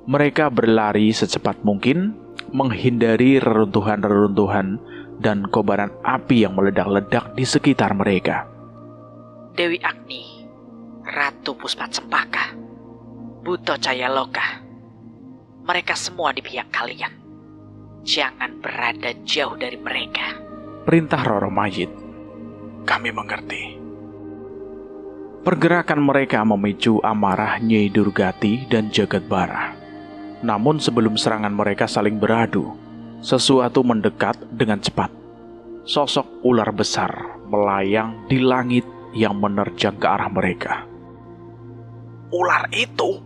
Mereka berlari secepat mungkin, menghindari reruntuhan-reruntuhan dan kobaran api yang meledak-ledak di sekitar mereka. Dewi Agni, Ratu Puspa Cempaka, Buto Cayaloka, mereka semua di pihak kalian. Jangan berada jauh dari mereka, perintah Roro Majid. Kami mengerti. Pergerakan mereka memicu amarah Nyai Durgati dan Jagadbara. Namun sebelum serangan mereka saling beradu, sesuatu mendekat dengan cepat. Sosok ular besar melayang di langit yang menerjang ke arah mereka. Ular itu?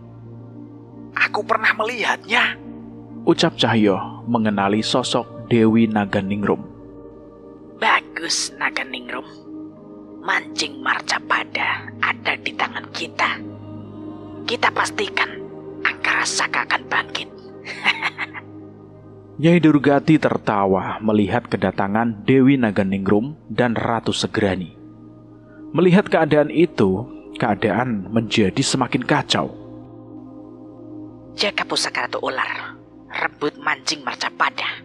Aku pernah melihatnya, ucap Cahyo mengenali sosok Dewi Naganingrum. Bagus, Naganingrum. Mancing Marcapada ada di tangan kita. Kita pastikan Angkara Saka akan bangkit. Nyai Durgati tertawa melihat kedatangan Dewi Naganingrum dan Ratu Segrani. Melihat keadaan itu, keadaan menjadi semakin kacau. Jaga pusaka Ratu Ular, rebut mancing Marcapada.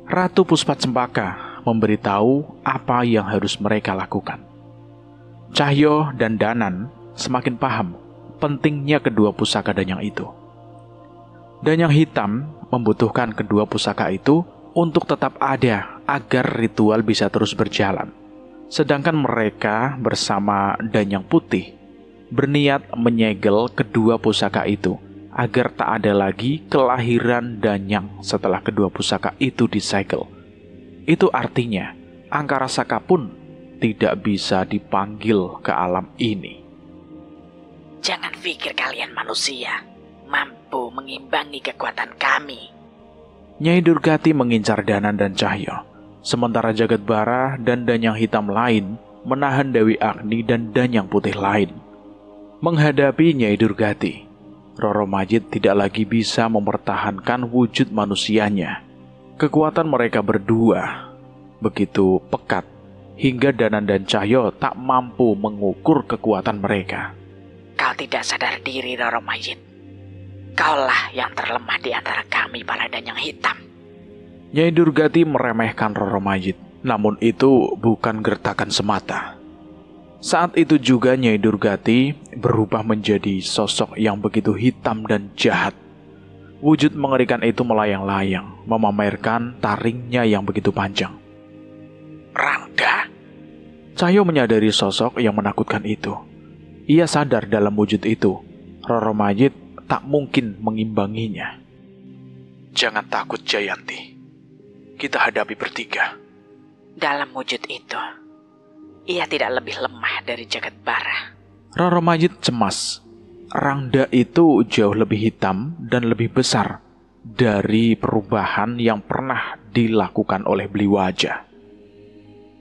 Ratu Puspa Cempaka memberitahu apa yang harus mereka lakukan. Cahyo dan Danan semakin paham pentingnya kedua pusaka danyang itu. Danyang hitam membutuhkan kedua pusaka itu untuk tetap ada agar ritual bisa terus berjalan. Sedangkan mereka bersama danyang putih berniat menyegel kedua pusaka itu agar tak ada lagi kelahiran Danyang setelah kedua pusaka itu disegel. Itu artinya Angkara Saka pun tidak bisa dipanggil ke alam ini. Jangan pikir kalian manusia mampu mengimbangi kekuatan kami. Nyai Durgati mengincar Danan dan Cahyo, sementara Jagat Bara dan Danyang hitam lain menahan Dewi Agni dan Danyang putih lain. Menghadapi Nyai Durgati, Roro Majid tidak lagi bisa mempertahankan wujud manusianya. Kekuatan mereka berdua begitu pekat hingga Danan dan Cahyo tak mampu mengukur kekuatan mereka. Kau tidak sadar diri, Roro Majid. Kaulah yang terlemah di antara kami para Danyang hitam. Nyai Durgati meremehkan Roro Majid, namun itu bukan gertakan semata. Saat itu juga Nyai Durgati berubah menjadi sosok yang begitu hitam dan jahat. Wujud mengerikan itu melayang-layang, memamerkan taringnya yang begitu panjang. Rangda? Cahyo menyadari sosok yang menakutkan itu. Ia sadar dalam wujud itu, Roro Majid tak mungkin mengimbanginya. Jangan takut, Jayanti. Kita hadapi bertiga. Dalam wujud itu, ia tidak lebih lemah dari Jagat Bara. Roro Majid cemas. Rangda itu jauh lebih hitam dan lebih besar dari perubahan yang pernah dilakukan oleh Bliwaja.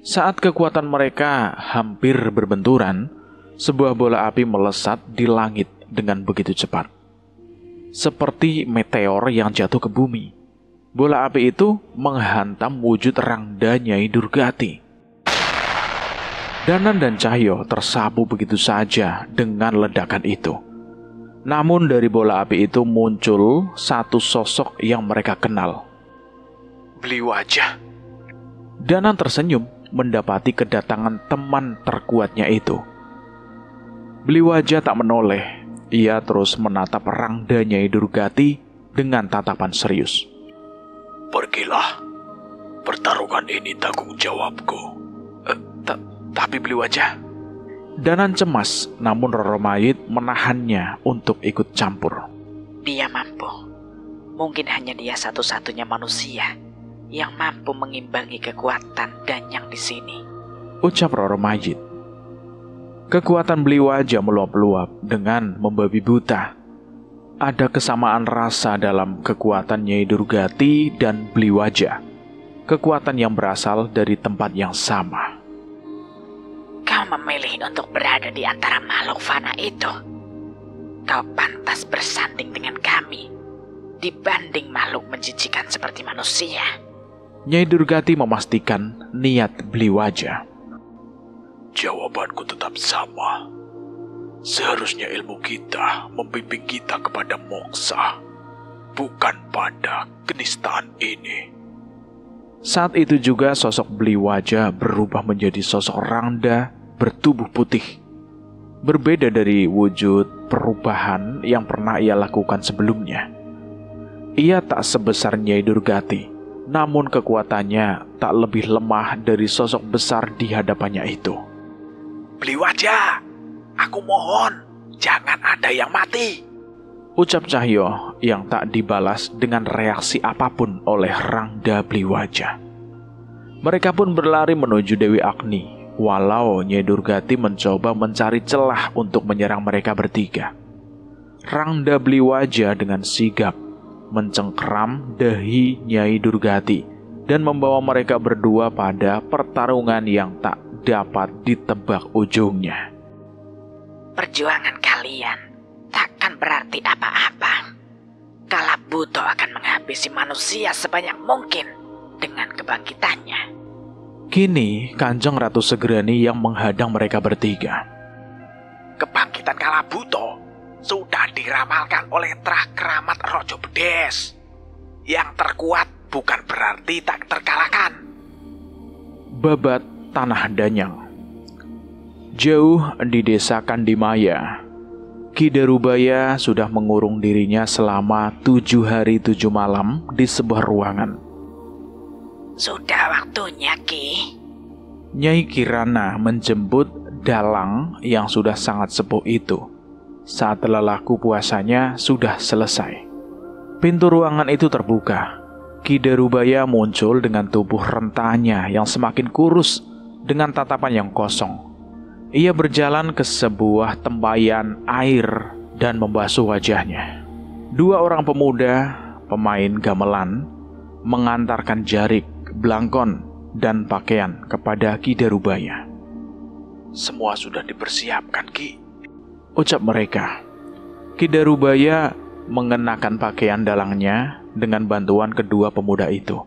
Saat kekuatan mereka hampir berbenturan, sebuah bola api melesat di langit dengan begitu cepat. Seperti meteor yang jatuh ke bumi. Bola api itu menghantam wujud Rangda Nyai Durgati. Danan dan Cahyo tersapu begitu saja dengan ledakan itu. Namun dari bola api itu muncul satu sosok yang mereka kenal. Bliwaja. Danan tersenyum mendapati kedatangan teman terkuatnya itu. Bliwaja tak menoleh. Ia terus menatap Rangda Nyai Durgati dengan tatapan serius. Pergilah. Pertarungan ini tanggung jawabku. Tapi Bliwaja. Danan cemas, namun Roro Majid menahannya untuk ikut campur. Dia mampu. Mungkin hanya dia satu-satunya manusia yang mampu mengimbangi kekuatan Danyang di sini, ucap Roro Majid. Kekuatan Bliwaja meluap-luap dengan membabi buta. Ada kesamaan rasa dalam kekuatan Nyai Durgati dan Bliwaja. Kekuatan yang berasal dari tempat yang sama. Kau memilih untuk berada di antara makhluk fana itu. Kau pantas bersanding dengan kami dibanding makhluk menjijikan seperti manusia. Nyai Durgati memastikan niat Bliwaja. Jawabanku tetap sama. Seharusnya ilmu kita membimbing kita kepada moksa, bukan pada kenistaan ini. Saat itu juga sosok Bliwaja berubah menjadi sosok Rangda bertubuh putih. Berbeda dari wujud perubahan yang pernah ia lakukan sebelumnya. Ia tak sebesar Nyai Durgati, namun kekuatannya tak lebih lemah dari sosok besar di hadapannya itu. Bliwaja, aku mohon, jangan ada yang mati, ucap Cahyo yang tak dibalas dengan reaksi apapun oleh Rangda Bliwaja. Mereka pun berlari menuju Dewi Agni, walau Nyai Durgati mencoba mencari celah untuk menyerang mereka bertiga. Rangda Bliwaja dengan sigap mencengkeram dahi Nyai Durgati dan membawa mereka berdua pada pertarungan yang tak dapat ditebak ujungnya. Perjuangan kalian takkan berarti apa-apa. Kalabuto akan menghabisi manusia sebanyak mungkin dengan kebangkitannya. Kini Kanjeng Ratu Segerani yang menghadang mereka bertiga. Kebangkitan Kalabuto sudah diramalkan oleh Trah Keramat Rojo Bedes. Yang terkuat bukan berarti tak terkalahkan. Babat Tanah Danyang. Jauh di desa Kandimaya, Ki Darubaya sudah mengurung dirinya selama 7 hari 7 malam di sebuah ruangan. Sudah waktunya, Ki. Nyai Kirana menjemput dalang yang sudah sangat sepuh itu. saat lelahku puasanya sudah selesai. Pintu ruangan itu terbuka. Ki Darubaya muncul dengan tubuh rentanya yang semakin kurus dengan tatapan yang kosong. Ia berjalan ke sebuah tempayan air dan membasuh wajahnya. Dua orang pemuda, pemain gamelan, mengantarkan jarik, blangkon, dan pakaian kepada Ki Darubaya. Semua sudah dipersiapkan, Ki, ucap mereka. Ki Darubaya mengenakan pakaian dalangnya dengan bantuan kedua pemuda itu.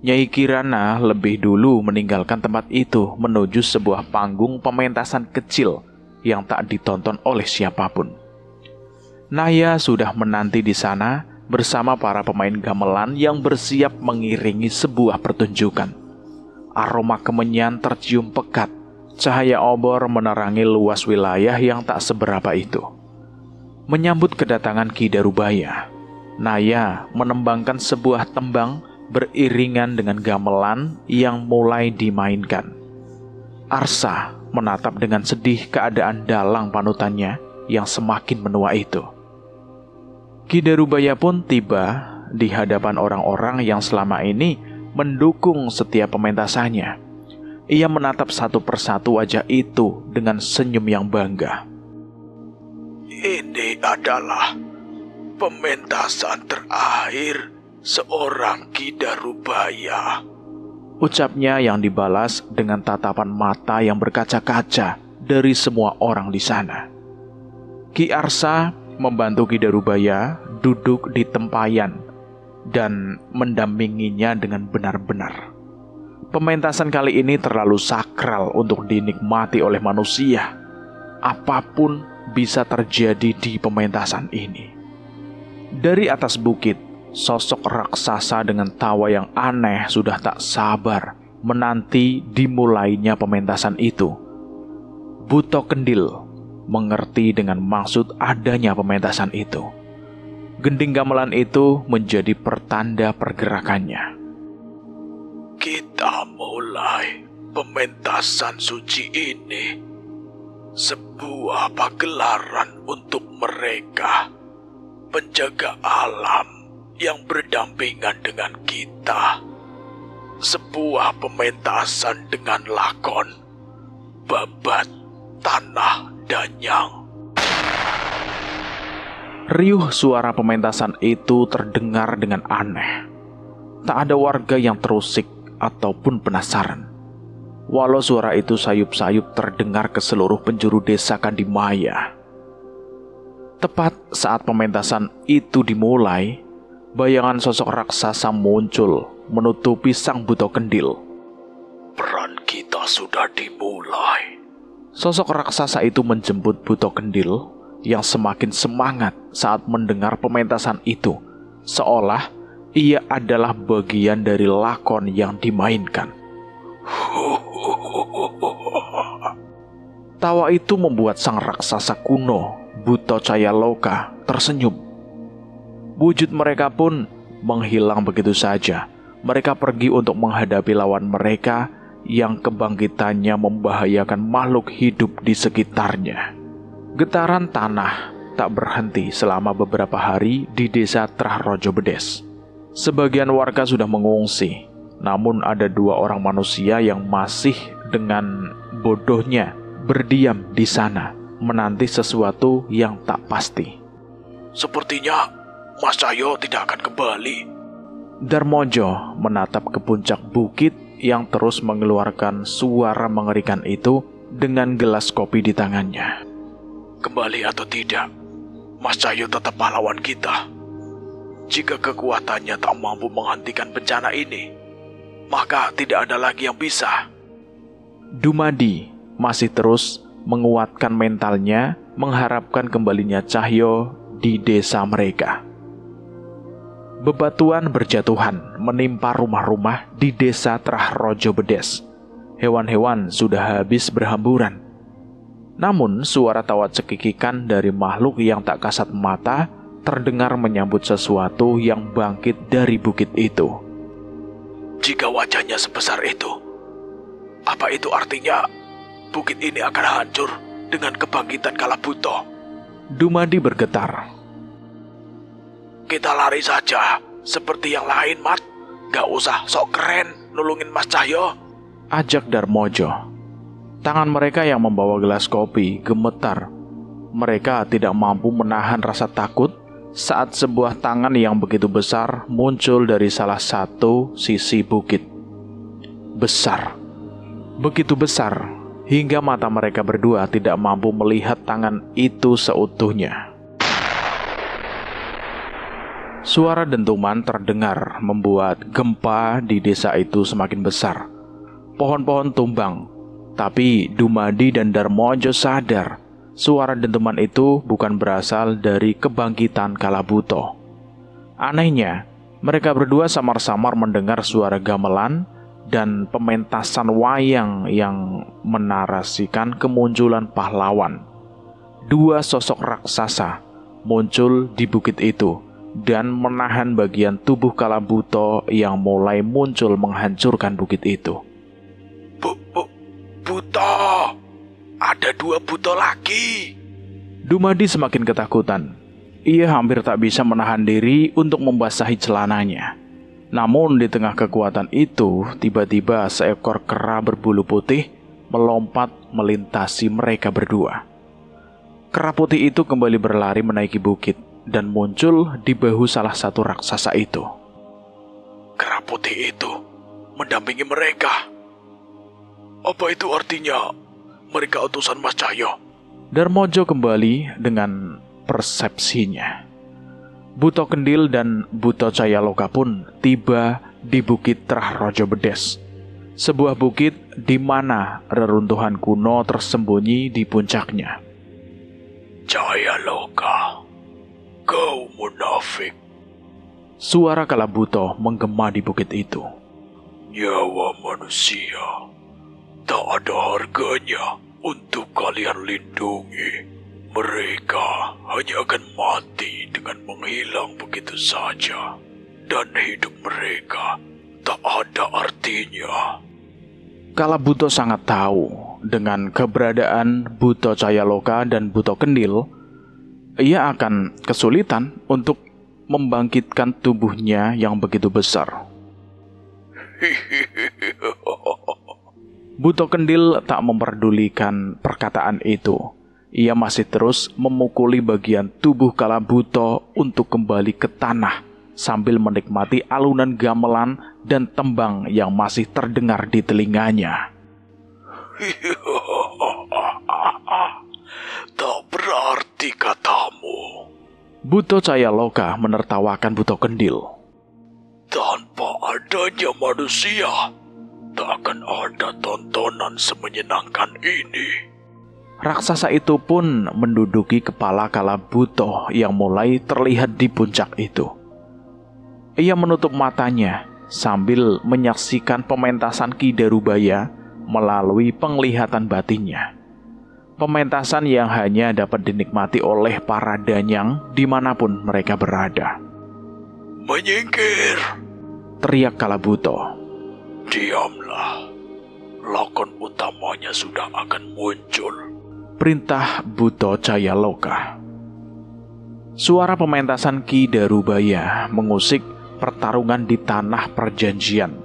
Nyai Kirana lebih dulu meninggalkan tempat itu menuju sebuah panggung pementasan kecil yang tak ditonton oleh siapapun. Naya sudah menanti di sana bersama para pemain gamelan yang bersiap mengiringi sebuah pertunjukan. Aroma kemenyan tercium pekat, cahaya obor menerangi luas wilayah yang tak seberapa itu. Menyambut kedatangan Ki Darubaya, Naya menembangkan sebuah tembang beriringan dengan gamelan yang mulai dimainkan. Arsa menatap dengan sedih keadaan dalang panutannya yang semakin menua itu. Ki Darubaya pun tiba di hadapan orang-orang yang selama ini mendukung setiap pementasannya. Ia menatap satu persatu wajah itu dengan senyum yang bangga. Ini adalah pementasan terakhir seorang Ki Darubaya, ucapnya yang dibalas dengan tatapan mata yang berkaca-kaca dari semua orang di sana. Ki Arsa membantu Ki Darubaya duduk di tempayan dan mendampinginya dengan benar-benar. Pementasan kali ini terlalu sakral untuk dinikmati oleh manusia. Apapun bisa terjadi di pementasan ini. Dari atas bukit, sosok raksasa dengan tawa yang aneh sudah tak sabar menanti dimulainya pementasan itu. Buto Kendil mengerti dengan maksud adanya pementasan itu. Gending gamelan itu menjadi pertanda pergerakannya. Kita mulai pementasan suci ini. Sebuah pagelaran untuk mereka, penjaga alam yang berdampingan dengan kita. Sebuah pementasan dengan lakon, babat, tanah, danyang. Riuh suara pementasan itu terdengar dengan aneh. Tak ada warga yang terusik ataupun penasaran. Walau suara itu sayup-sayup terdengar ke seluruh penjuru desa Kandimaya. Tepat saat pementasan itu dimulai, bayangan sosok raksasa muncul menutupi sang Buto Kendil. Peran kita sudah dimulai. Sosok raksasa itu menjemput Buto Kendil yang semakin semangat saat mendengar pementasan itu, seolah ia adalah bagian dari lakon yang dimainkan. Tawa itu membuat sang raksasa kuno, Buto Cayaloka, tersenyum. Wujud mereka pun menghilang begitu saja. Mereka pergi untuk menghadapi lawan mereka yang kebangkitannya membahayakan makhluk hidup di sekitarnya. Getaran tanah tak berhenti selama beberapa hari di desa Trahrojo Bedes. Sebagian warga sudah mengungsi, namun ada dua orang manusia yang masih dengan bodohnya berdiam di sana, menanti sesuatu yang tak pasti. Sepertinya Mas Cahyo tidak akan kembali. Darmojo menatap ke puncak bukit yang terus mengeluarkan suara mengerikan itu dengan gelas kopi di tangannya. Kembali atau tidak, Mas Cahyo tetap pahlawan kita. Jika kekuatannya tak mampu menghentikan bencana ini, maka tidak ada lagi yang bisa. Dumadi masih terus menguatkan mentalnya mengharapkan kembalinya Cahyo di desa mereka. Bebatuan berjatuhan menimpa rumah-rumah di desa Trahrojo Bedes. Hewan-hewan sudah habis berhamburan. Namun suara tawa cekikikan dari makhluk yang tak kasat mata terdengar menyambut sesuatu yang bangkit dari bukit itu. Jika wajahnya sebesar itu, apa itu artinya bukit ini akan hancur dengan kebangkitan Kalabuto? Dumadi bergetar. Kita lari saja, seperti yang lain, Mat. Gak usah sok keren nulungin Mas Cahyo, ajak Darmojo. Tangan mereka yang membawa gelas kopi gemetar. Mereka tidak mampu menahan rasa takut saat sebuah tangan yang begitu besar muncul dari salah satu sisi bukit. Besar, begitu besar, hingga mata mereka berdua tidak mampu melihat tangan itu seutuhnya. Suara dentuman terdengar membuat gempa di desa itu semakin besar. Pohon-pohon tumbang, tapi Dumadi dan Darmojo sadar suara dentuman itu bukan berasal dari kebangkitan Kalabuto. Anehnya, mereka berdua samar-samar mendengar suara gamelan dan pementasan wayang yang menarasikan kemunculan pahlawan. Dua sosok raksasa muncul di bukit itu dan menahan bagian tubuh Kalabuto yang mulai muncul menghancurkan bukit itu. Buto, ada 2 buto lagi. Dumadi semakin ketakutan. Ia hampir tak bisa menahan diri untuk membasahi celananya. Namun di tengah kekuatan itu, tiba-tiba seekor kera berbulu putih melompat melintasi mereka berdua. Kera putih itu kembali berlari menaiki bukit dan muncul di bahu salah satu raksasa itu. Kera putih itu mendampingi mereka. Apa itu artinya mereka utusan Mas Cahyo? Darmojo kembali dengan persepsinya. Buto Kendil dan Buto Cayaloka pun tiba di Bukit Trah Rojo Bedes, sebuah bukit di mana reruntuhan kuno tersembunyi di puncaknya. Cayaloka, kau munafik. Suara Kalabuto menggema di bukit itu. Nyawa manusia tak ada harganya untuk kalian lindungi. Mereka hanya akan mati dengan menghilang begitu saja, dan hidup mereka tak ada artinya. Kalabuto sangat tahu dengan keberadaan Buto Cayaloka dan Buto Kendil, ia akan kesulitan untuk membangkitkan tubuhnya yang begitu besar. Buto Kendil tak memperdulikan perkataan itu. Ia masih terus memukuli bagian tubuh Kalabuto untuk kembali ke tanah sambil menikmati alunan gamelan dan tembang yang masih terdengar di telinganya. Tak berarti katamu. Buto Cayaloka menertawakan Buto Kendil. Tanpa adanya manusia, tak akan ada tontonan semenyenangkan ini. Raksasa itu pun menduduki kepala Kalabuto yang mulai terlihat di puncak itu. Ia menutup matanya sambil menyaksikan pementasan Ki Darubaya melalui penglihatan batinnya. Pementasan yang hanya dapat dinikmati oleh para danyang dimanapun mereka berada. Menyingkir, teriak Kalabuto. Diamlah, lakon utamanya sudah akan muncul. Perintah Buto Cayaloka. Suara pementasan Ki Darubaya mengusik pertarungan di tanah perjanjian.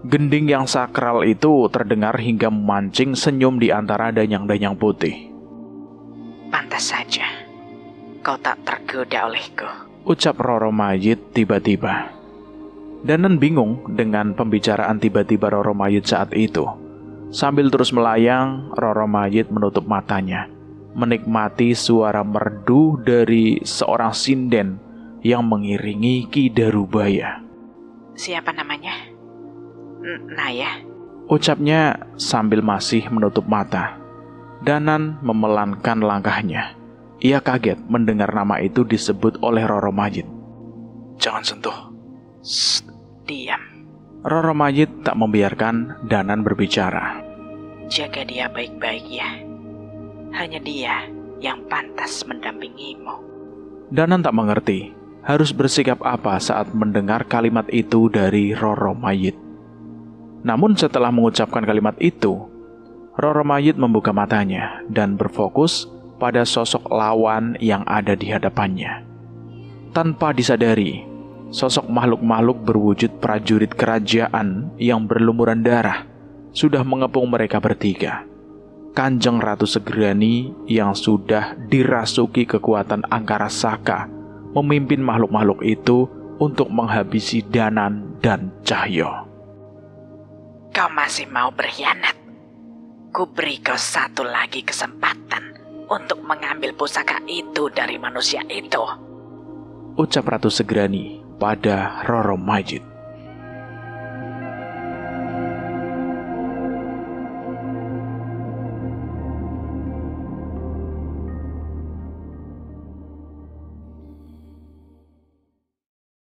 Gending yang sakral itu terdengar hingga memancing senyum di antara danyang-danyang putih. Pantas saja kau tak tergoda olehku, ucap Roro Mayit tiba-tiba. Danan bingung dengan pembicaraan tiba-tiba Roro Mayit saat itu. Sambil terus melayang, Roro Mayit menutup matanya, menikmati suara merdu dari seorang sinden yang mengiringi Ki Darubaya. Siapa namanya? Naya, ucapnya sambil masih menutup mata. Danan memelankan langkahnya. Ia kaget mendengar nama itu disebut oleh Roro Mayit. Jangan sentuh. Diam. Roro Mayit tak membiarkan Danan berbicara. Jaga dia baik-baik ya. Hanya dia yang pantas mendampingimu. Danan tak mengerti harus bersikap apa saat mendengar kalimat itu dari Roro Mayit. Namun setelah mengucapkan kalimat itu, Roro Mayit membuka matanya dan berfokus pada sosok lawan yang ada di hadapannya. Tanpa disadari, sosok makhluk-makhluk berwujud prajurit kerajaan yang berlumuran darah sudah mengepung mereka bertiga. Kanjeng Ratu Segerani yang sudah dirasuki kekuatan Angkara Saka memimpin makhluk-makhluk itu untuk menghabisi Danan dan Cahyo. Kau masih mau berkhianat? Ku beri kau satu lagi kesempatan untuk mengambil pusaka itu dari manusia itu, ucap Ratu Segerani pada Roro Majid.